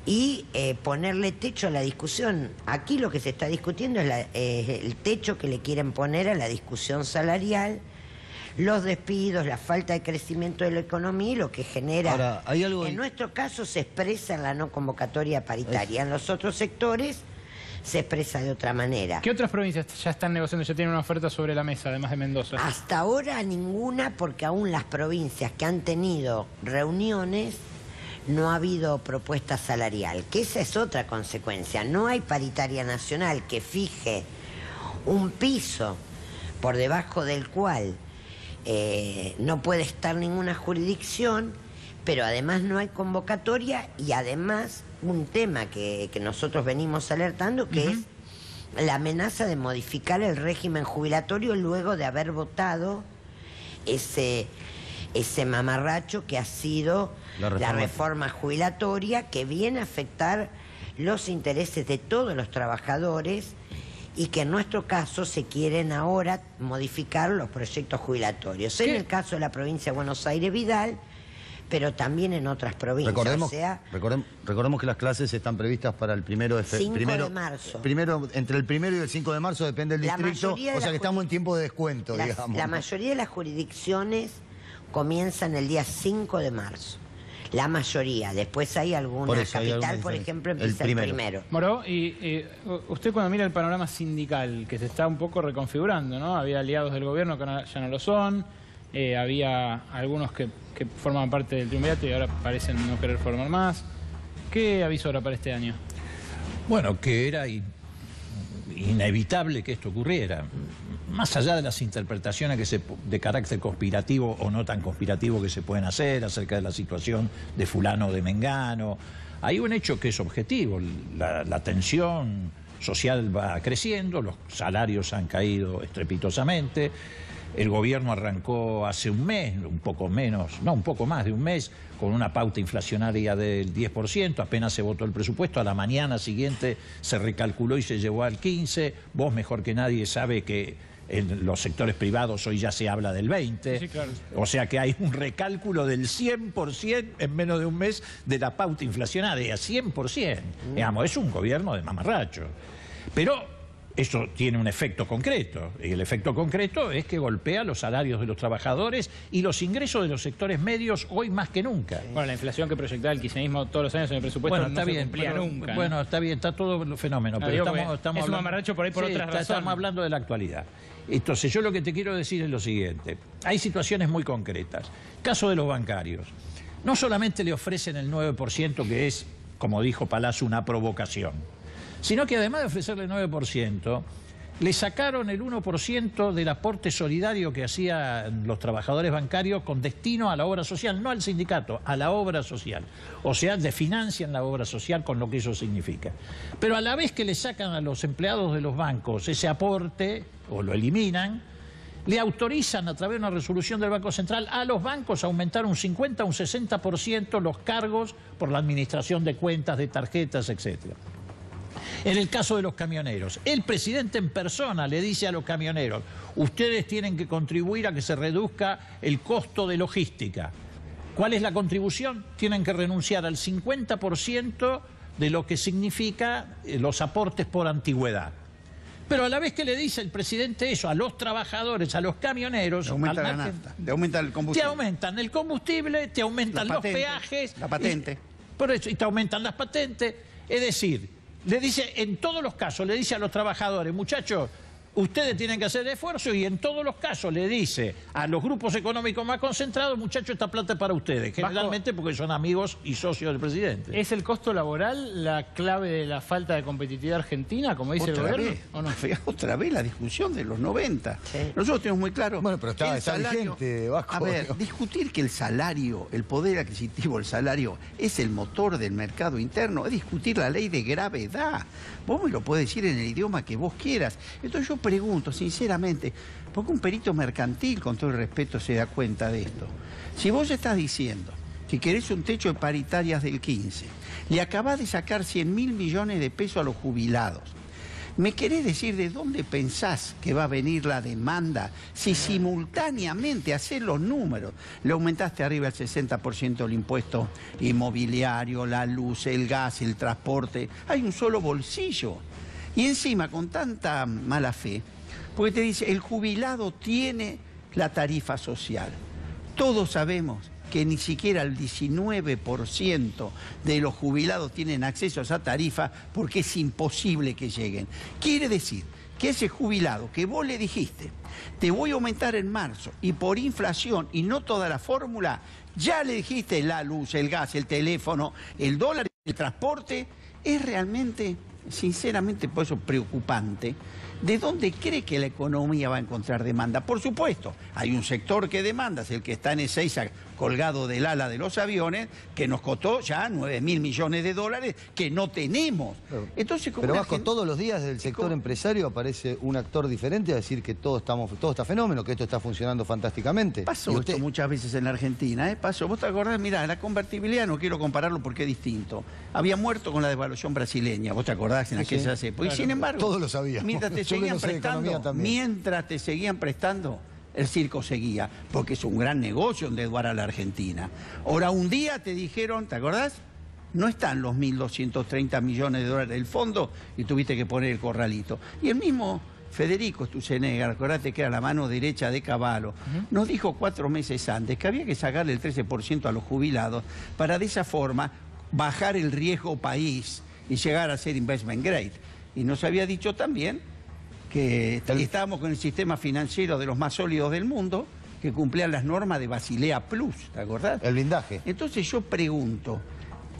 y ponerle techo a la discusión. Aquí lo que se está discutiendo es el techo que le quieren poner a la discusión salarial, los despidos, la falta de crecimiento de la economía y lo que genera... Ahora, ¿hay algo en nuestro caso se expresa en la no convocatoria paritaria, en los otros sectores se expresa de otra manera. ¿Qué otras provincias ya están negociando, ya tienen una oferta sobre la mesa, además de Mendoza? Hasta ahora ninguna, porque aún las provincias que han tenido reuniones no ha habido propuesta salarial, que esa es otra consecuencia. No hay paritaria nacional que fije un piso por debajo del cual no puede estar ninguna jurisdicción, pero además no hay convocatoria y además un tema que nosotros venimos alertando, que es la amenaza de modificar el régimen jubilatorio luego de haber votado ese mamarracho que ha sido la reforma jubilatoria, que viene a afectar los intereses de todos los trabajadores y que en nuestro caso se quieren ahora modificar los proyectos jubilatorios. En el caso de la provincia de Buenos Aires, Vidal, pero también en otras provincias. Recordemos que las clases están previstas para el 5 de marzo. Entre el 1 y el 5 de marzo depende del distrito, o sea que estamos en tiempo de descuento, digamos. La mayoría de las jurisdicciones comienzan el día 5 de marzo. La mayoría. Después hay alguna capital, por ejemplo, empieza el primero. Moró, y usted cuando mira el panorama sindical, que se está un poco reconfigurando, ¿no? Había aliados del gobierno que ya no lo son, había algunos que formaban parte del triunvirato y ahora parecen no querer formar más. ¿Qué aviso ahora para este año? Bueno, que era inevitable que esto ocurriera. Más allá de las interpretaciones de carácter conspirativo o no tan conspirativo que se pueden hacer acerca de la situación de fulano o de mengano, hay un hecho que es objetivo. La tensión social va creciendo, los salarios han caído estrepitosamente. El gobierno arrancó hace un mes, un poco más de un mes, con una pauta inflacionaria del 10%, apenas se votó el presupuesto, a la mañana siguiente se recalculó y se llevó al 15%. Vos mejor que nadie sabe que en los sectores privados hoy ya se habla del 20%, sí, claro. O sea que hay un recálculo del 100% en menos de un mes de la pauta inflacionaria, 100%. Digamos, es un gobierno de mamarracho. Pero eso tiene un efecto concreto, y el efecto concreto es que golpea los salarios de los trabajadores y los ingresos de los sectores medios hoy más que nunca. Bueno, la inflación que proyectaba el kirchnerismo todos los años en el presupuesto no se cumplía nunca. Bueno, está bien, está todo fenómeno, pero estamos es un mamarracho por ahí por otras razones. Estamos hablando de la actualidad. Entonces, yo lo que te quiero decir es lo siguiente. Hay situaciones muy concretas. Caso de los bancarios. No solamente le ofrecen el 9%, que es, como dijo Palazzo, una provocación, sino que además de ofrecerle el 9%, le sacaron el 1% del aporte solidario que hacían los trabajadores bancarios con destino a la obra social, no al sindicato, a la obra social. O sea, desfinancian la obra social con lo que eso significa. Pero a la vez que le sacan a los empleados de los bancos ese aporte, o lo eliminan, le autorizan a través de una resolución del Banco Central a los bancos a aumentar un 50 o un 60% los cargos por la administración de cuentas, de tarjetas, etcétera. En el caso de los camioneros, el presidente en persona le dice a los camioneros: ustedes tienen que contribuir a que se reduzca el costo de logística. ¿Cuál es la contribución? Tienen que renunciar al 50% de lo que significa los aportes por antigüedad. Pero a la vez que le dice el presidente eso a los trabajadores, a los camioneros... Te aumenta la nafta, te aumenta el combustible. Te aumentan el combustible, te aumentan los peajes... La patente. Por eso, y te aumentan las patentes. Es decir, le dice, en todos los casos, le dice a los trabajadores: muchachos, ustedes tienen que hacer esfuerzo, y en todos los casos le dice a los grupos económicos más concentrados: muchachos, esta plata es para ustedes, generalmente porque son amigos y socios del presidente. ¿Es el costo laboral la clave de la falta de competitividad argentina, como dice el gobierno? ¿O no? Otra vez la discusión de los 90. Sí. Nosotros tenemos muy claro... Bueno, pero está vigente, Vasco. A ver, discutir que el salario, el poder adquisitivo, el salario, es el motor del mercado interno, es discutir la ley de gravedad. Vos me lo podés decir en el idioma que vos quieras. Entonces yo pregunto, sinceramente, ¿por qué un perito mercantil, con todo el respeto, se da cuenta de esto? Si vos estás diciendo que querés un techo de paritarias del 15, le acabás de sacar 100.000 millones de pesos a los jubilados, ¿me querés decir de dónde pensás que va a venir la demanda si simultáneamente hacés los números? Le aumentaste arriba el 60% el impuesto inmobiliario, la luz, el gas, el transporte. Hay un solo bolsillo. Y encima, con tanta mala fe, porque te dice, el jubilado tiene la tarifa social. Todos sabemos que ni siquiera el 19% de los jubilados tienen acceso a esa tarifa porque es imposible que lleguen. Quiere decir que ese jubilado que vos le dijiste, te voy a aumentar en marzo, y por inflación y no toda la fórmula, ya le dijiste la luz, el gas, el teléfono, el dólar, el transporte, es realmente, sinceramente, por eso preocupante. ¿De dónde cree que la economía va a encontrar demanda? Por supuesto, hay un sector que demanda, es el que está en Ezeiza colgado del ala de los aviones, que nos costó ya 9.000 millones de dólares que no tenemos. Entonces, como pero Vasco, todos los días del sector empresario aparece un actor diferente a decir que todo está fenómeno, que esto está funcionando fantásticamente. Pasó esto muchas veces en la Argentina, pasó. ¿Vos te acordás? Mirá, la convertibilidad, no quiero compararlo porque es distinto. Había muerto con la devaluación brasileña, ¿vos te acordás en aquellas épocas? Claro. Y sin embargo, todos lo sabíamos. Mientras te seguían prestando, el circo seguía, porque es un gran negocio endeudar a la Argentina. Ahora, un día te dijeron, ¿te acordás? No están los 1.230 millones de dólares del fondo y tuviste que poner el corralito. Y el mismo Federico Sturzenegger, acordate que era la mano derecha de Cavallo, nos dijo 4 meses antes que había que sacarle el 13% a los jubilados para de esa forma bajar el riesgo país y llegar a ser investment grade. Y nos había dicho también que estábamos con el sistema financiero de los más sólidos del mundo, que cumplían las normas de Basilea Plus, ¿te acordás? El blindaje. Entonces yo pregunto,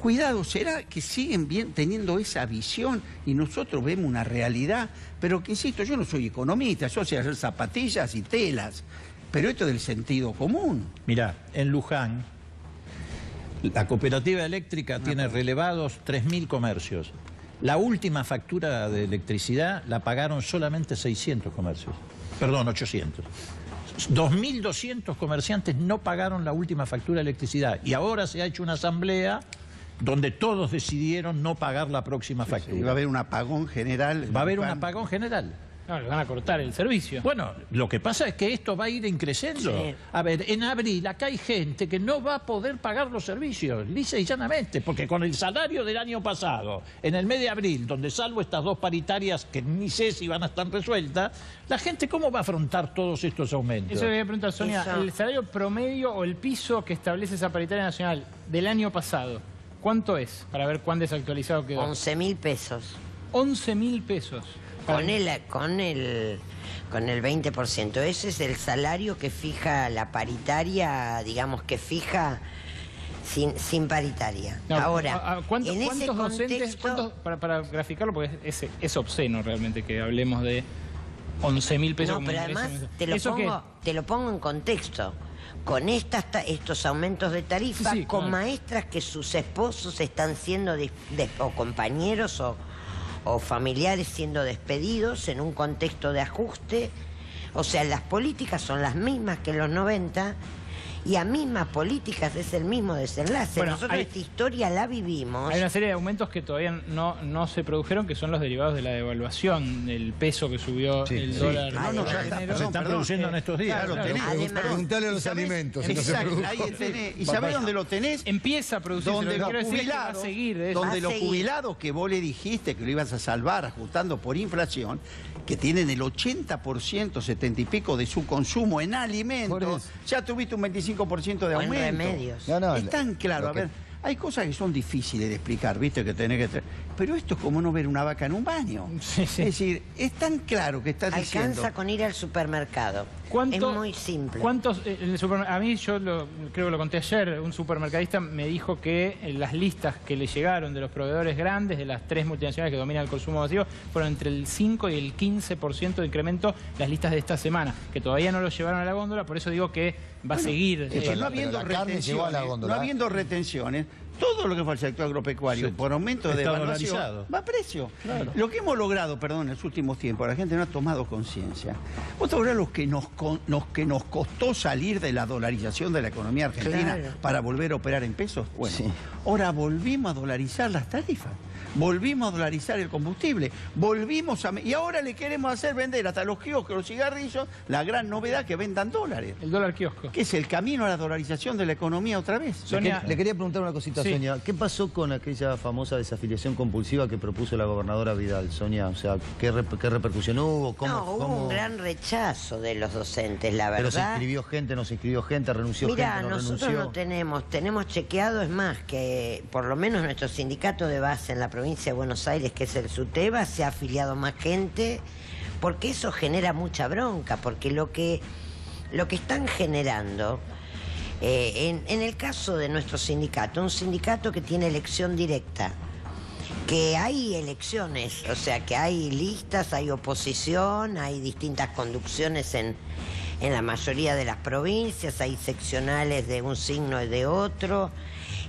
cuidado, ¿será que siguen teniendo esa visión y nosotros vemos una realidad? Pero que insisto, yo no soy economista, yo sé hacer zapatillas y telas, pero esto es del sentido común. Mirá, en Luján, la cooperativa eléctrica tiene relevados 3.000 comercios. La última factura de electricidad la pagaron solamente 600 comercios. Perdón, 800. 2.200 comerciantes no pagaron la última factura de electricidad. Y ahora se ha hecho una asamblea donde todos decidieron no pagar la próxima factura. Sí, va a haber un apagón general. Va a haber un apagón general. No, le van a cortar el servicio. Bueno, lo que pasa es que esto va a ir creciendo. Sí. A ver, en abril acá hay gente que no va a poder pagar los servicios, lisa y llanamente, porque con el salario del año pasado, en el mes de abril, donde salvo estas dos paritarias que ni sé si van a estar resueltas, la gente ¿cómo va a afrontar todos estos aumentos? Eso le voy a preguntar, Sonia, el salario promedio o el piso que establece esa paritaria nacional del año pasado, ¿cuánto es? Para ver cuán desactualizado quedó. 11.000 pesos. 11.000 pesos. Con el 20%. Ese es el salario que fija la paritaria, digamos que fija sin paritaria. No, ahora, ¿cuántos docentes, para graficarlo, porque es obsceno realmente que hablemos de 11.000 pesos. No, pero además te lo pongo en contexto. Con estos aumentos de tarifa, sí, con maestras que sus esposos están siendo o compañeros o familiares siendo despedidos en un contexto de ajuste. O sea, las políticas son las mismas que en los 90 y a mismas políticas es el mismo desenlace. Bueno, nosotros esta historia la vivimos. Hay una serie de aumentos que todavía no se produjeron, que son los derivados de la devaluación, del peso que subió el dólar. Se están produciendo en estos días. Preguntale a los alimentos. Exacto, ahí tenés. ¿Y sabés dónde lo tenés? Empieza a producirse. Donde los jubilados que vos le dijiste que lo ibas a salvar ajustando por inflación, que tienen el 80%, 70 y pico de su consumo en alimentos, ya tuviste un 25% de aumento. En remedios. Es tan claro, a ver, hay cosas que son difíciles de explicar, ¿viste? Que tenés que... Pero esto es como no ver una vaca en un baño. Sí, sí. Es decir, es tan claro que estás diciendo... Alcanza con ir al supermercado. Es muy simple. ¿Cuántos en el supermercado? A mí, creo que lo conté ayer, un supermercadista me dijo que las listas que le llegaron de los proveedores grandes, de las 3 multinacionales que dominan el consumo masivo, fueron entre el 5 y el 15% de incremento las listas de esta semana, que todavía no lo llevaron a la góndola, por eso digo que va a seguir. No habiendo retenciones, todo lo que fue el sector agropecuario, por aumento de devaluación, va a precio. Claro. Lo que hemos logrado, en los últimos tiempos, la gente no ha tomado conciencia. Vos te acordás lo que nos costó salir de la dolarización de la economía argentina para volver a operar en pesos. Bueno, ahora volvimos a dolarizar las tarifas. Volvimos a dolarizar el combustible, y ahora le queremos vender hasta los kioscos, los cigarrillos, la gran novedad que vendan dólares. El dólar kiosco. Que es el camino a la dolarización de la economía otra vez. Sonia, le quería preguntar una cosita, Sonia. ¿Qué pasó con aquella famosa desafiliación compulsiva que propuso la gobernadora Vidal, Sonia? O sea, ¿qué repercusión hubo? Hubo un gran rechazo de los docentes, la verdad. ¿Pero se inscribió gente, no se inscribió gente, renunció gente, no renunció? Nosotros no tenemos chequeado, es más, que por lo menos nuestro sindicato de base en la provincia de Buenos Aires, que es el SUTEBA, se ha afiliado más gente, porque eso genera mucha bronca, porque lo que están generando, en el caso de nuestro sindicato, un sindicato que tiene elección directa, que hay elecciones, o sea, que hay listas, hay oposición, hay distintas conducciones en en la mayoría de las provincias, hay seccionales de un signo y de otro.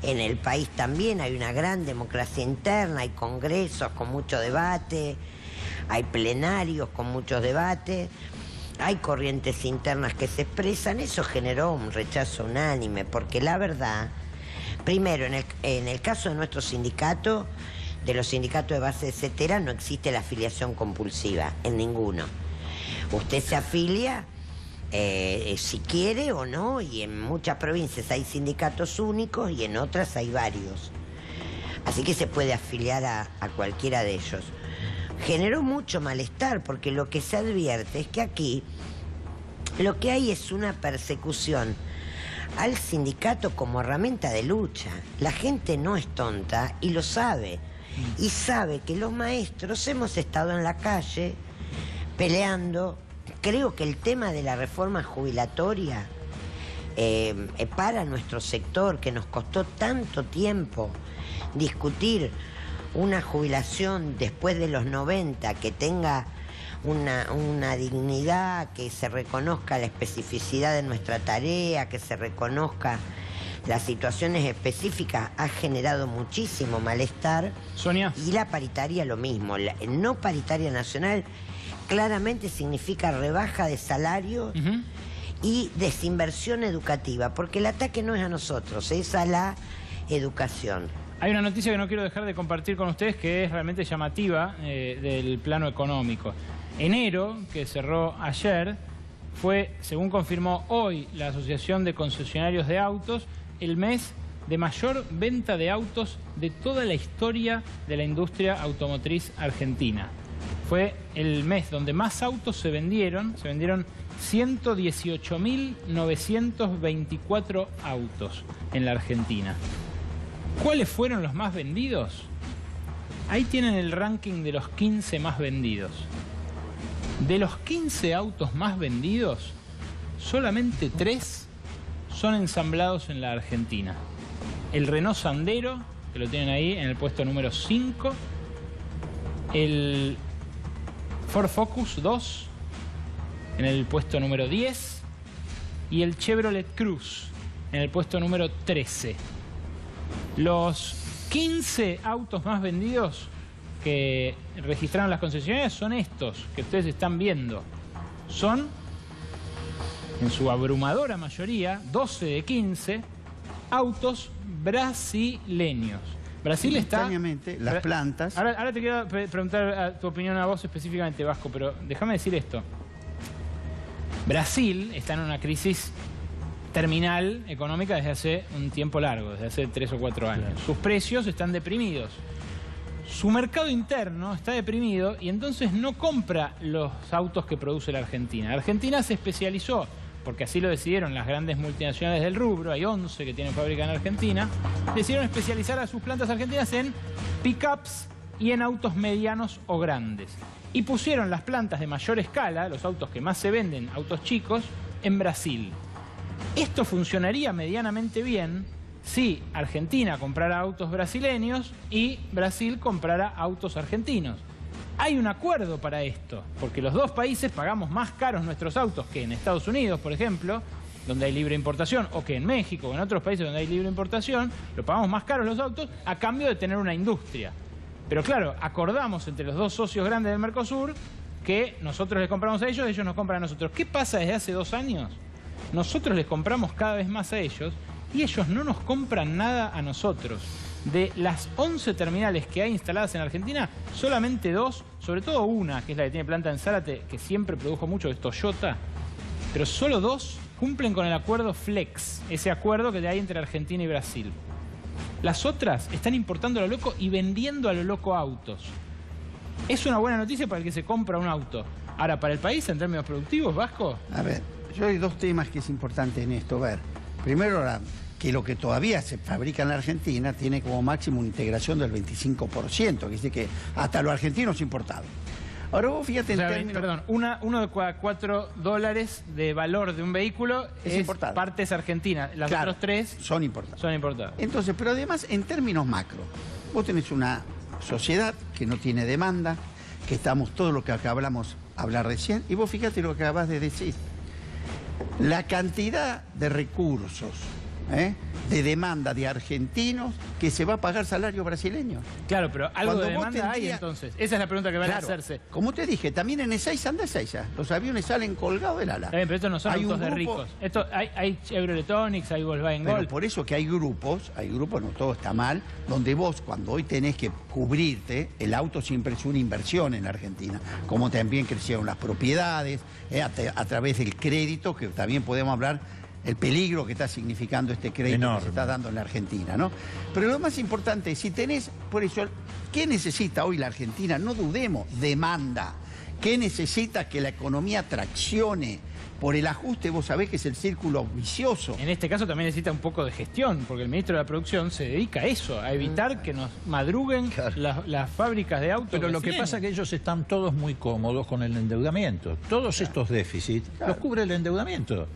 En el país también hay una gran democracia interna, hay congresos con mucho debate, hay plenarios con muchos debates, hay corrientes internas que se expresan. Eso generó un rechazo unánime, porque la verdad, primero, en el caso de nuestro sindicato, de los sindicatos de base etcétera, no existe la afiliación compulsiva, en ninguno. Usted se afilia si quiere o no, y en muchas provincias hay sindicatos únicos y en otras hay varios. Así que se puede afiliar a cualquiera de ellos. Generó mucho malestar, porque lo que se advierte es que aquí lo que hay es una persecución al sindicato como herramienta de lucha. La gente no es tonta y lo sabe. Y sabe que los maestros hemos estado en la calle peleando. Creo que el tema de la reforma jubilatoria para nuestro sector, que nos costó tanto tiempo discutir una jubilación después de los 90, que tenga una dignidad, que se reconozca la especificidad de nuestra tarea, que se reconozca las situaciones específicas, ha generado muchísimo malestar. Sonia. Y la paritaria lo mismo. La no paritaria nacional claramente significa rebaja de salario y desinversión educativa, porque el ataque no es a nosotros, es a la educación. Hay una noticia que no quiero dejar de compartir con ustedes, que es realmente llamativa del plano económico. Enero, que cerró ayer, fue, según confirmó hoy la Asociación de Concesionarios de Autos, el mes de mayor venta de autos de toda la historia de la industria automotriz argentina. Fue el mes donde más autos se vendieron 118.924 autos en la Argentina. ¿Cuáles fueron los más vendidos? Ahí tienen el ranking de los 15 más vendidos. De los 15 autos más vendidos, solamente 3 son ensamblados en la Argentina. El Renault Sandero, que lo tienen ahí en el puesto número 5. El Ford Focus 2 en el puesto número 10. Y el Chevrolet Cruze en el puesto número 13. Los 15 autos más vendidos que registraron las concesionarias son estos que ustedes están viendo. Son, en su abrumadora mayoría, 12 de 15 autos brasileños. Brasil está... Las plantas... Ahora te quiero preguntar tu opinión a vos específicamente, Vasco, pero déjame decir esto. Brasil está en una crisis terminal económica desde hace un tiempo largo, desde hace 3 o 4 años. Sus precios están deprimidos. Su mercado interno está deprimido y entonces no compra los autos que produce la Argentina. La Argentina se especializó, porque así lo decidieron las grandes multinacionales del rubro, hay 11 que tienen fábrica en Argentina, decidieron especializar a sus plantas argentinas en pick-ups y en autos medianos o grandes. Y pusieron las plantas de mayor escala, los autos que más se venden, autos chicos, en Brasil. Esto funcionaría medianamente bien si Argentina comprara autos brasileños y Brasil comprara autos argentinos. Hay un acuerdo para esto, porque los dos países pagamos más caros nuestros autos que en Estados Unidos, por ejemplo, donde hay libre importación, o que en México o en otros países donde hay libre importación, lo pagamos más caros los autos a cambio de tener una industria. Pero claro, acordamos entre los dos socios grandes del Mercosur que nosotros les compramos a ellos, ellos nos compran a nosotros. ¿Qué pasa desde hace 2 años? Nosotros les compramos cada vez más a ellos y ellos no nos compran nada a nosotros. De las 11 terminales que hay instaladas en Argentina, solamente 2, sobre todo una, que es la que tiene planta en Zárate, que siempre produjo mucho, que es Toyota, pero solo 2 cumplen con el acuerdo Flex, ese acuerdo que hay entre Argentina y Brasil. Las otras están importando a lo loco y vendiendo a lo loco autos. Es una buena noticia para el que se compra un auto. Ahora, para el país, en términos productivos, Vasco... A ver, yo hay 2 temas que es importante en esto ver. Primero, que lo que todavía se fabrica en la Argentina tiene como máximo una integración del 25%, que dice que hasta los argentinos importados. Ahora vos fíjate en términos... Perdón, uno de cada $4 de valor de un vehículo es importado. Partes argentinas. Las otras 3 son importadas. Son importadas. Entonces, pero además, en términos macro, vos tenés una sociedad que no tiene demanda, que estamos todo lo que acabamos de hablar recién, y vos fíjate lo que acabas de decir. La cantidad de recursos, de demanda de argentinos que se va a pagar salario brasileño. Claro, pero algo Cuando de demanda hay entonces. Esa es la pregunta que van a hacerse. Como te dije, también en Ezeiza anda Ezeiza. Los aviones salen colgados del ala. Está bien, pero estos no son autos de ricos. Hay Chevrolet Electronics, hay Volkswagen Gol. Pero por eso que hay grupos, no todo está mal, donde vos cuando hoy tenés que cubrirte, el auto siempre es una inversión en la Argentina. Como también crecieron las propiedades, a través del crédito, que también podemos hablar el peligro que está significando este crédito que se está dando en la Argentina, ¿no? Pero lo más importante es, si tenés, por eso, ¿qué necesita hoy la Argentina? No dudemos, demanda. ¿Qué necesita? Que la economía traccione. Por el ajuste, vos sabés que es el círculo vicioso. En este caso también necesita un poco de gestión, porque el ministro de la Producción se dedica a eso, a evitar que nos madruguen las fábricas de autos. Pero lo que pasa es que ellos están todos muy cómodos con el endeudamiento. Todos estos déficits los cubre el endeudamiento.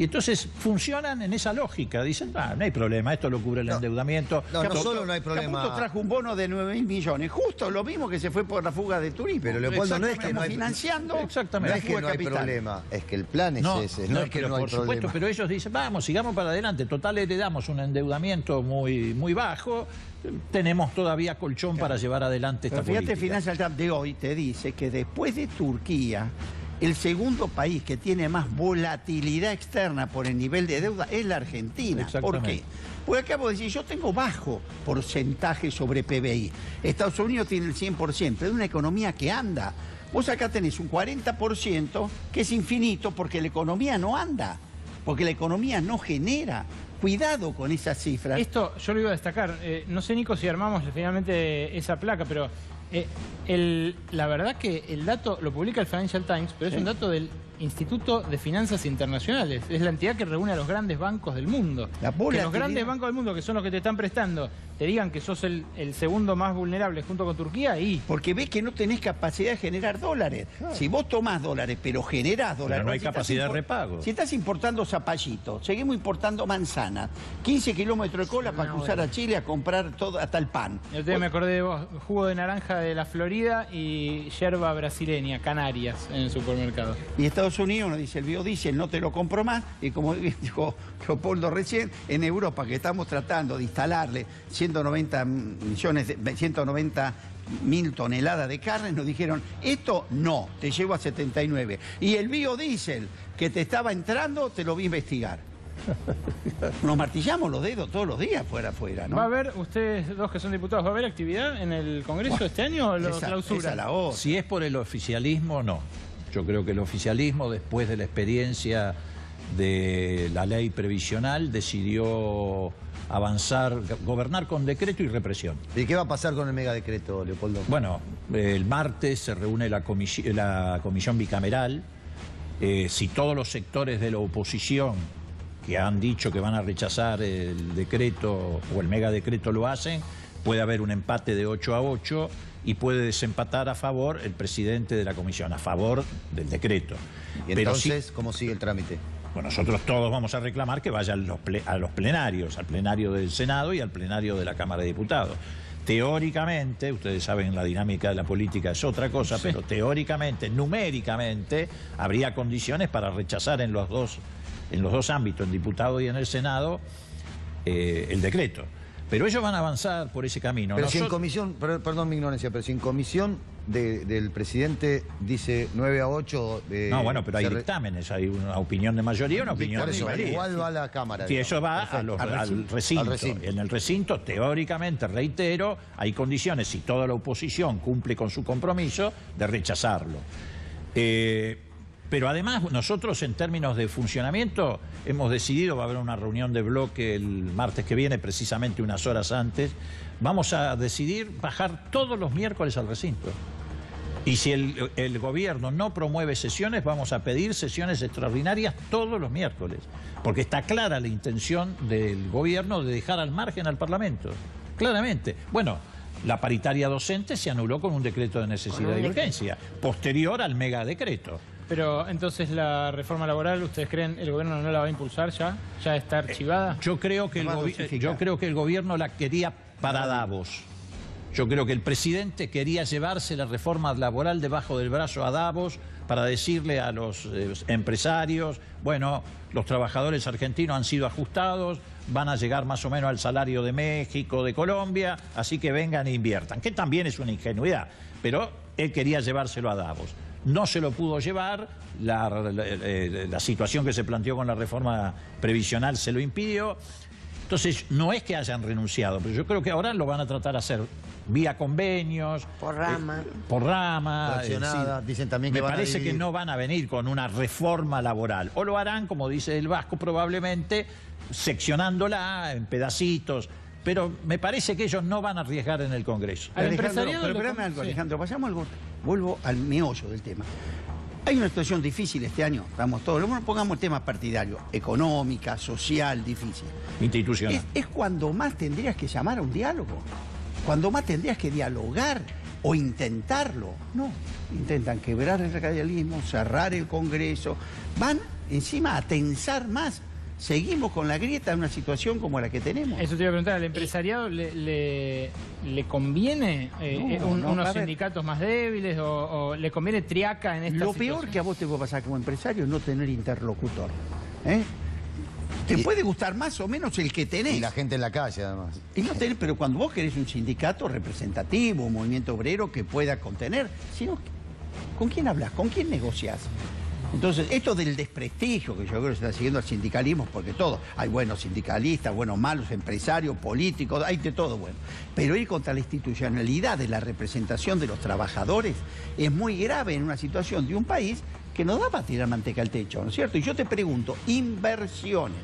Y entonces funcionan en esa lógica. Dicen, no hay problema, esto lo cubre el endeudamiento. No solo no hay problema. Caputo trajo un bono de 9.000 millones. Justo lo mismo que se fue por la fuga de turismo. Pero Leopoldo, no es que no hay financiando. Exactamente. No es que no hay problema, es que el plan es ese. No es que no hay por supuesto, problema. pero ellos dicen, vamos, sigamos para adelante. Total, heredamos un endeudamiento muy, muy bajo. Tenemos todavía colchón para llevar adelante esta política. Fíjate, Financial Times de hoy te dice que después de Turquía, el segundo país que tiene más volatilidad externa por el nivel de deuda es la Argentina. ¿Por qué? Porque acabo de decir, yo tengo bajo porcentaje sobre PBI. Estados Unidos tiene el 100%, pero es una economía que anda. Vos acá tenés un 40% que es infinito porque la economía no anda, porque la economía no genera. Cuidado con esas cifras. Esto yo lo iba a destacar. No sé, Nico, si armamos finalmente esa placa, pero la verdad que el dato lo publica el Financial Times, pero es un dato del Instituto de Finanzas Internacionales. Es la entidad que reúne a los grandes bancos del mundo. Que los grandes bancos del mundo, que son los que te están prestando, te digan que sos el segundo más vulnerable junto con Turquía y... Porque ves que no tenés capacidad de generar dólares. Si vos tomás dólares, pero generás dólares... Pero no hay capacidad de repago. Si estás importando zapallitos, seguimos importando manzanas, 15 kilómetros de cola para cruzar a Chile a comprar todo, hasta el pan. Yo me acordé de vos, jugo de naranja de la Florida y yerba brasileña, Canarias, en el supermercado. Y Estados Unidos nos dice, el biodiesel no te lo compro más, y como dijo Leopoldo recién, en Europa, que estamos tratando de instalarle 190.000 toneladas de carne, nos dijeron, esto no, te llevo a 79. Y el biodiesel que te estaba entrando, te lo vi investigar. Nos martillamos los dedos todos los días afuera, ¿no? ¿Va a haber, ustedes dos que son diputados, va a haber actividad en el Congreso este año o lo clausura? Si es por el oficialismo, no. Yo creo que el oficialismo, después de la experiencia de la ley previsional, decidió avanzar, gobernar con decreto y represión. ¿Y qué va a pasar con el megadecreto, Leopoldo? Bueno, el martes se reúne la comisión bicameral. Si todos los sectores de la oposición que han dicho que van a rechazar el decreto o el megadecreto lo hacen, puede haber un empate de 8-8 y puede desempatar a favor el presidente de la comisión, a favor del decreto. ¿Y entonces cómo sigue el trámite? Bueno, nosotros todos vamos a reclamar que vaya a los plenarios, al plenario del Senado y al plenario de la Cámara de Diputados. Teóricamente, ustedes saben, la dinámica de la política es otra cosa, pero teóricamente, numéricamente, habría condiciones para rechazar en los dos ámbitos, en diputado y en el Senado, el decreto. Pero ellos van a avanzar por ese camino. Pero si en comisión, perdón mi ignorancia, pero si en comisión del presidente dice 9-8... no, bueno, pero hay dictámenes, hay una opinión de mayoría y una opinión de minoría. Igual va a la Cámara. Sí, eso va al recinto. En el recinto, teóricamente, reitero, hay condiciones, si toda la oposición cumple con su compromiso, de rechazarlo. Pero además nosotros en términos de funcionamiento hemos decidido, va a haber una reunión de bloque el martes que viene, precisamente unas horas antes, vamos a decidir bajar todos los miércoles al recinto. Y si el gobierno no promueve sesiones, vamos a pedir sesiones extraordinarias todos los miércoles, porque está clara la intención del gobierno de dejar al margen al Parlamento, claramente. Bueno, la paritaria docente se anuló con un decreto de necesidad y urgencia, posterior al megadecreto. Pero entonces la reforma laboral, ¿ustedes creen el gobierno no la va a impulsar ya? ¿Ya está archivada? Yo creo que el gobierno la quería para Davos. Yo creo que el presidente quería llevarse la reforma laboral debajo del brazo a Davos para decirle a los empresarios, bueno, los trabajadores argentinos han sido ajustados, van a llegar más o menos al salario de México, de Colombia, así que vengan e inviertan, que también es una ingenuidad, pero él quería llevárselo a Davos. No se lo pudo llevar, la situación que se planteó con la reforma previsional se lo impidió. Entonces, no es que hayan renunciado, pero yo creo que ahora lo van a tratar de hacer vía convenios. Por rama. Por rama. Dicen también que me parece que no van a venir con una reforma laboral. O lo harán, como dice el Vasco, probablemente seccionándola en pedacitos. Pero me parece que ellos no van a arriesgar en el Congreso. Espérame algo, Alejandro, pasamos algo. Vuelvo al meollo del tema. Hay una situación difícil este año, estamos todos, pongamos el tema partidario, económica, social, difícil. Institucional. Es cuando más tendrías que llamar a un diálogo, cuando más tendrías que dialogar o intentarlo. No, intentan quebrar el radicalismo, cerrar el Congreso, van encima a tensar más. Seguimos con la grieta en una situación como la que tenemos. Eso te iba a preguntar, ¿al empresariado le conviene unos sindicatos más débiles o le conviene triaca en esta situación? Lo peor que a vos te puede pasar como empresario es no tener interlocutor. Te puede gustar más o menos el que tenés. Y la gente en la calle, además. Y no tenés, pero cuando vos querés un sindicato representativo, un movimiento obrero que pueda contener, sino, ¿con quién hablas? ¿Con quién negociás? Entonces, esto del desprestigio que yo creo que se está siguiendo al sindicalismo, porque todo, hay buenos sindicalistas, buenos malos, empresarios, políticos, hay de todo bueno. Pero ir contra la institucionalidad de la representación de los trabajadores es muy grave en una situación de un país que no da para tirar manteca al techo, ¿no es cierto? Y yo te pregunto, inversiones.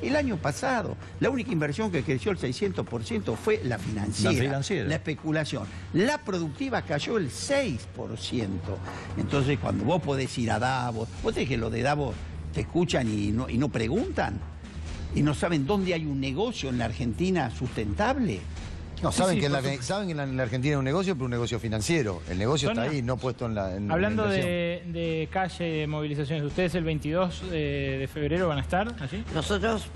El año pasado, la única inversión que creció el 600% fue la financiera, la especulación. La productiva cayó el 6%. Entonces, cuando vos podés ir a Davos, vos tenés que los de Davos te escuchan y no preguntan, y no saben dónde hay un negocio en la Argentina sustentable. No, saben que en la Argentina hay un negocio, pero un negocio financiero. El negocio está ahí, no puesto en la Hablando de calle, movilizaciones, ¿ustedes el 22 de febrero van a estar allí? Nosotros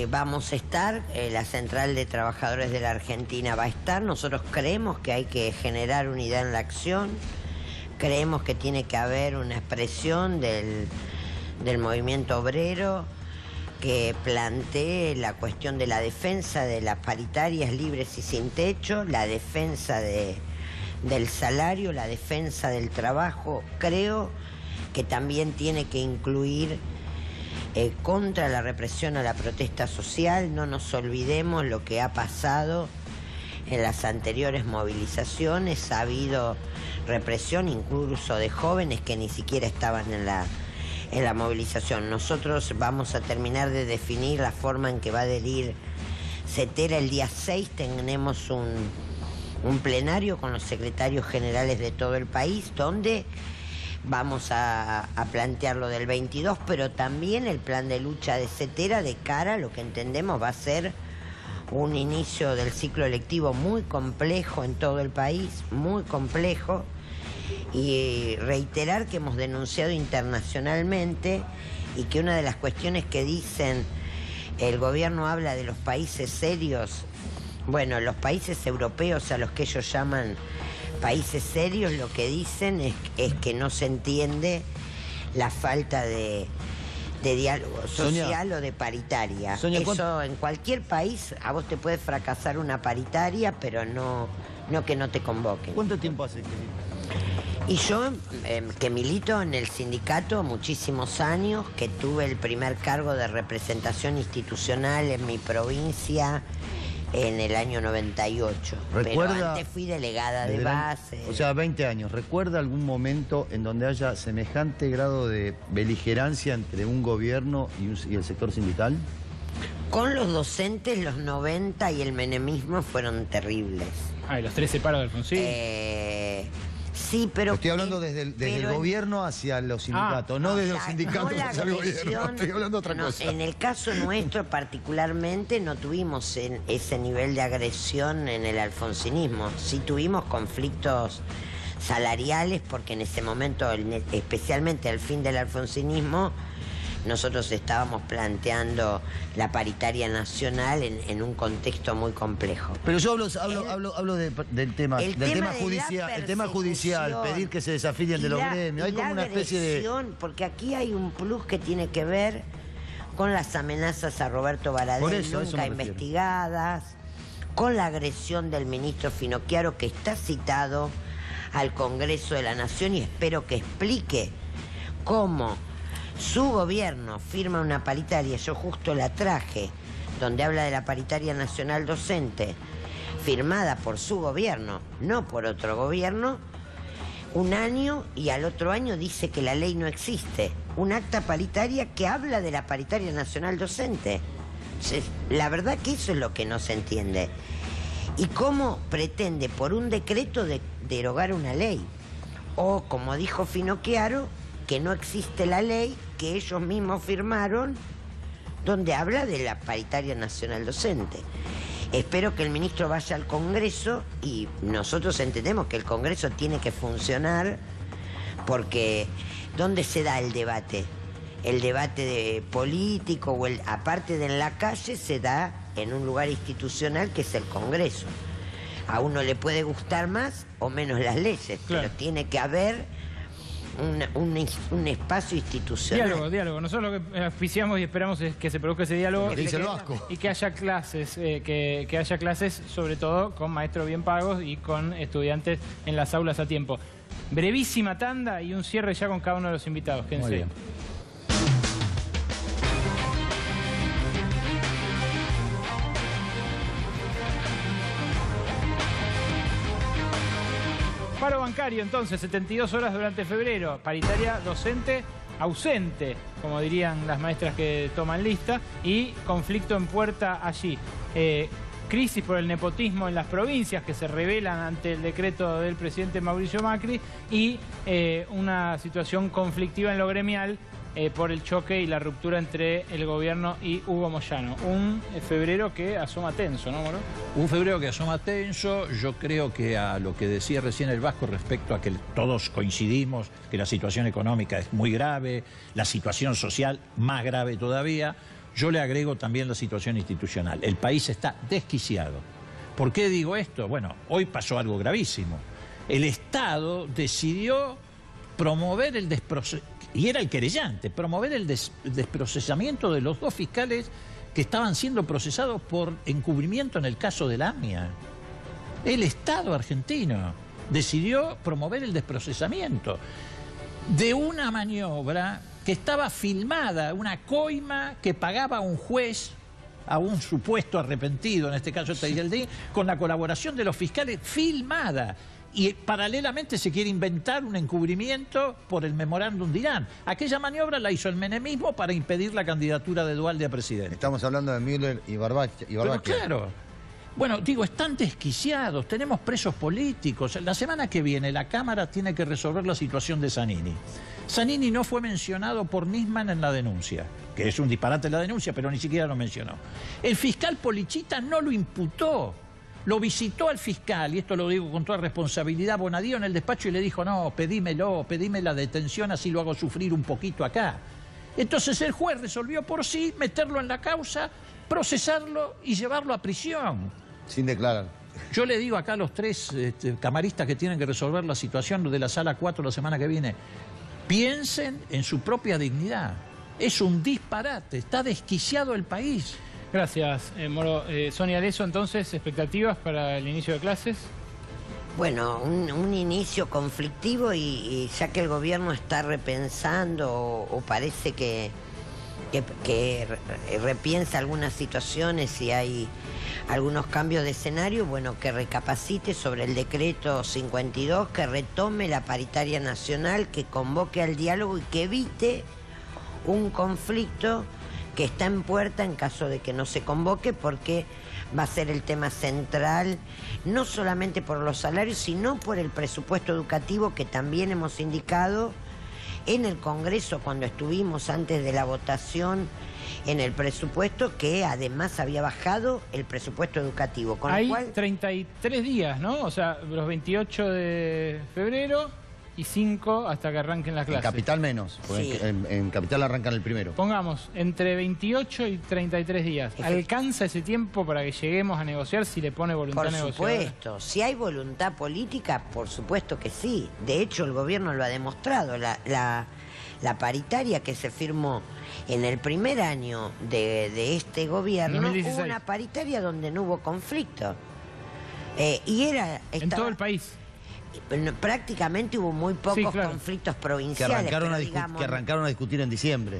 vamos a estar, la Central de Trabajadores de la Argentina va a estar. Nosotros creemos que hay que generar unidad en la acción, creemos que tiene que haber una expresión del movimiento obrero que plantee la cuestión de la defensa de las paritarias libres y sin techo, la defensa del salario, la defensa del trabajo. Creo que también tiene que incluir contra la represión a la protesta social. No nos olvidemos lo que ha pasado en las anteriores movilizaciones. Ha habido represión incluso de jóvenes que ni siquiera estaban en la movilización. Nosotros vamos a terminar de definir la forma en que va a adherir CETERA. El día 6 tenemos un plenario con los secretarios generales de todo el país, donde vamos a plantear lo del 22, pero también el plan de lucha de CETERA de cara a lo que entendemos va a ser un inicio del ciclo electivo muy complejo en todo el país, muy complejo. Y reiterar que hemos denunciado internacionalmente y que una de las cuestiones que dicen, el gobierno habla de los países serios. Bueno, los países europeos, a los que ellos llaman países serios, lo que dicen es que no se entiende la falta de diálogo social o de paritaria. Sonia, eso en cualquier país, a vos te puede fracasar una paritaria, pero no que no te convoquen. ¿Cuánto tiempo hace que Y yo, que milito en el sindicato muchísimos años, que tuve el primer cargo de representación institucional en mi provincia en el año 98. Pero antes fui delegada de base. O sea, 20 años. ¿Recuerda algún momento en donde haya semejante grado de beligerancia entre un gobierno y el sector sindical? Con los docentes, los 90 y el menemismo fueron terribles. Ah, y los 13 paros del Alfonsín. Sí, pero... Estoy hablando desde el gobierno hacia los sindicatos, no desde los sindicatos hacia el gobierno. Estoy hablando de otra cosa. En el caso nuestro particularmente no tuvimos ese nivel de agresión en el alfonsinismo. Sí tuvimos conflictos salariales porque en ese momento, especialmente al fin del alfonsinismo, nosotros estábamos planteando la paritaria nacional en un contexto muy complejo. Pero yo hablo del tema judicial, pedir que se desafilien de los gremios. Hay como una especie de... Porque aquí hay un plus que tiene que ver con las amenazas a Roberto Baradel nunca investigadas, con la agresión del ministro Finocchiaro, que está citado al Congreso de la Nación, y espero que explique cómo su gobierno firma una paritaria, yo justo la traje, donde habla de la paritaria nacional docente, firmada por su gobierno, no por otro gobierno, un año, y al otro año dice que la ley no existe. Un acta paritaria que habla de la paritaria nacional docente. La verdad que eso es lo que no se entiende. Y cómo pretende por un decreto derogar una ley. O, como dijo Finocchiaro, que no existe la ley que ellos mismos firmaron, donde habla de la paritaria nacional docente. Espero que el ministro vaya al Congreso, y nosotros entendemos que el Congreso tiene que funcionar, porque ¿dónde se da el debate? El debate político, o aparte de en la calle, se da en un lugar institucional que es el Congreso. A uno le puede gustar más o menos las leyes, pero tiene que haber un espacio institucional. Diálogo. Nosotros lo que auspiciamos y esperamos es que se produzca ese diálogo y que haya clases, que haya clases sobre todo con maestros bien pagos y con estudiantes en las aulas a tiempo. Brevísima tanda y un cierre ya con cada uno de los invitados. Quédense. Muy bien. Paro bancario, entonces, 72 horas durante febrero. Paritaria docente ausente, como dirían las maestras que toman lista. Y conflicto en puerta allí. Crisis por el nepotismo en las provincias que se revelan ante el decreto del presidente Mauricio Macri. Y una situación conflictiva en lo gremial por el choque y la ruptura entre el gobierno y Hugo Moyano. Un febrero que asoma tenso, ¿no, Moro? Un febrero que asoma tenso. Yo creo que a lo que decía recién el Vasco respecto a que todos coincidimos que la situación económica es muy grave, la situación social más grave todavía, yo le agrego también la situación institucional. El país está desquiciado. ¿Por qué digo esto? Bueno, hoy pasó algo gravísimo. El Estado decidió promover el desprocesamiento, y era el querellante, promover el desprocesamiento de los dos fiscales que estaban siendo procesados por encubrimiento en el caso de la AMIA. El Estado argentino decidió promover el desprocesamiento de una maniobra que estaba filmada, una coima que pagaba un juez a un supuesto arrepentido, en este caso Tejeldín, con la colaboración de los fiscales, filmada. Y paralelamente se quiere inventar un encubrimiento por el memorándum de Irán. Aquella maniobra la hizo el menemismo para impedir la candidatura de Duhalde a presidente. Estamos hablando de Müller y Barbacia. Pero claro. Bueno, digo, están desquiciados, tenemos presos políticos. La semana que viene la Cámara tiene que resolver la situación de Zanini. Zanini no fue mencionado por Nisman en la denuncia, que es un disparate la denuncia, pero ni siquiera lo mencionó. El fiscal Polichita no lo imputó. Lo visitó al fiscal, y esto lo digo con toda responsabilidad, Bonadío en el despacho, y le dijo, no, pedime la detención, así lo hago sufrir un poquito acá. Entonces el juez resolvió por sí meterlo en la causa, procesarlo y llevarlo a prisión. Sin declarar. Yo le digo acá a los tres camaristas que tienen que resolver la situación de la Sala 4 la semana que viene, piensen en su propia dignidad. Es un disparate, está desquiciado el país. Gracias, Moro. Sonia Leso, entonces, ¿expectativas para el inicio de clases? Bueno, un inicio conflictivo y ya que el gobierno está repensando o parece que repiensa algunas situaciones y hay algunos cambios de escenario, bueno, que recapacite sobre el decreto 52, que retome la paritaria nacional, que convoque al diálogo y que evite un conflicto que está en puerta en caso de que no se convoque, porque va a ser el tema central, no solamente por los salarios, sino por el presupuesto educativo, que también hemos indicado en el Congreso cuando estuvimos antes de la votación en el presupuesto, que además había bajado el presupuesto educativo. Con Hay lo cual, 33 días, ¿no? O sea, los 28 de febrero, y 5 hasta que arranquen las clases. En Capital menos, Sí. en Capital arrancan el primero. Pongamos entre 28 y 33 días. ¿Alcanza ese tiempo para que lleguemos a negociar si le pone voluntad Por negociadora? supuesto, si hay voluntad política, por supuesto que sí. De hecho, el gobierno lo ha demostrado. La paritaria que se firmó en el primer año de este gobierno, 2016. hubo una paritaria donde no hubo conflicto. En todo el país. Prácticamente hubo muy pocos Sí, claro. conflictos Que provinciales. arrancaron, pero que arrancaron a discutir en diciembre.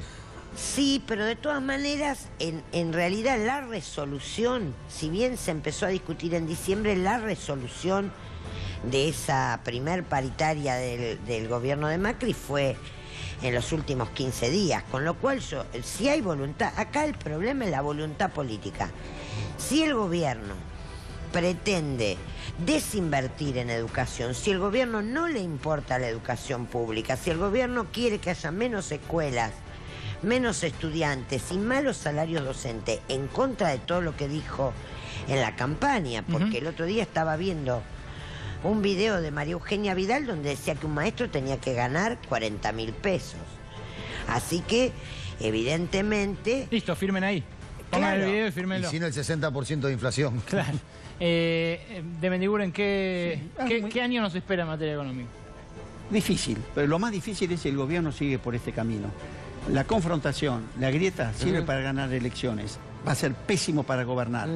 Sí, pero de todas maneras, en realidad la resolución, si bien se empezó a discutir en diciembre, la resolución de esa primer paritaria del gobierno de Macri fue en los últimos 15 días, con lo cual si hay voluntad, acá el problema es la voluntad política. Si el gobierno pretende desinvertir en educación, si el gobierno no le importa la educación pública, si el gobierno quiere que haya menos escuelas, menos estudiantes y malos salarios docentes, en contra de todo lo que dijo en la campaña, porque el otro día estaba viendo un video de María Eugenia Vidal donde decía que un maestro tenía que ganar 40.000 pesos. Así que, evidentemente... Listo, firmen ahí. Pongan el video y fírmenlo. Y sin el 60% de inflación. Claro. De Mendiguren, ¿qué año nos espera en materia económica? Difícil, pero lo más difícil es si el gobierno sigue por este camino. La confrontación, la grieta, sirve para ganar elecciones. Va a ser pésimo para gobernar.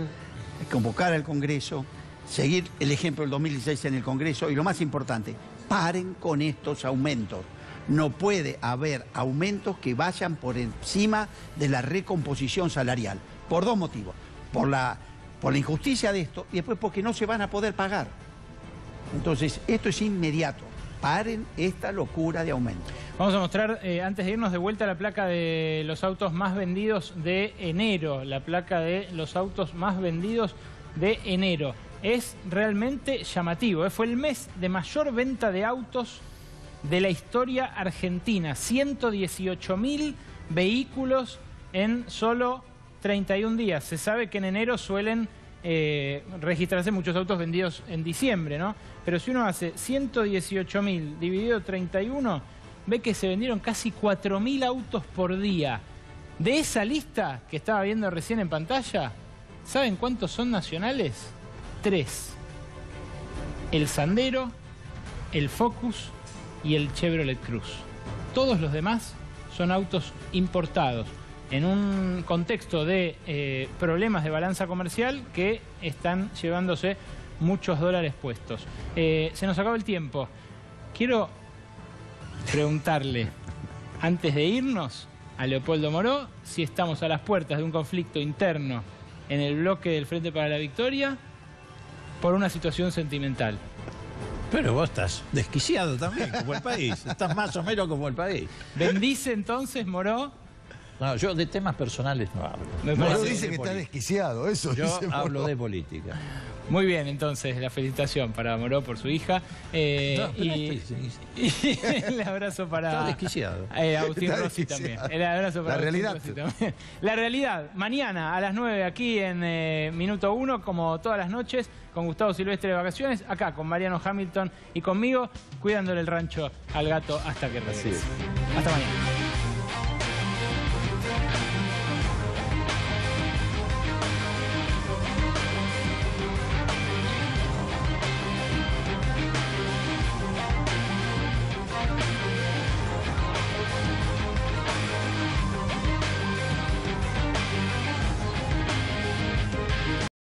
Convocar al Congreso, seguir el ejemplo del 2016 en el Congreso y lo más importante, paren con estos aumentos. No puede haber aumentos que vayan por encima de la recomposición salarial. Por dos motivos. Por la injusticia de esto y después porque no se van a poder pagar. Entonces, esto es inmediato. Paren esta locura de aumento. Vamos a mostrar, antes de irnos de vuelta, la placa de los autos más vendidos de enero. La placa de los autos más vendidos de enero. Es realmente llamativo. Fue el mes de mayor venta de autos de la historia argentina. 118.000 vehículos en solo 31 días. Se sabe que en enero suelen registrarse muchos autos vendidos en diciembre, ¿no? Pero si uno hace 118.000 dividido 31, ve que se vendieron casi 4.000 autos por día. De esa lista que estaba viendo recién en pantalla, ¿saben cuántos son nacionales? 3. El Sandero, el Focus y el Chevrolet Cruz. Todos los demás son autos importados en un contexto de problemas de balanza comercial que están llevándose muchos dólares puestos. Se nos acabó el tiempo. Quiero preguntarle, antes de irnos, a Leopoldo Moró, si estamos a las puertas de un conflicto interno en el bloque del Frente para la Victoria por una situación sentimental. Pero vos estás desquiciado también, como el país. Estás más o menos como el país. ¿Bendice entonces, Moró? No, yo de temas personales no hablo. Moró dice que está desquiciado, eso yo dice hablo Moró. de política. Muy bien, entonces, la felicitación para Moró por su hija. Y el abrazo para Está desquiciado. Agustín Está Rossi desquiciado. también. El abrazo para La Agustín realidad. Rossi también. La realidad, mañana a las 9 aquí en Minuto 1, como todas las noches, con Gustavo Silvestre de vacaciones, acá con Mariano Hamilton y conmigo, cuidándole el rancho al gato hasta que regrese. Hasta mañana.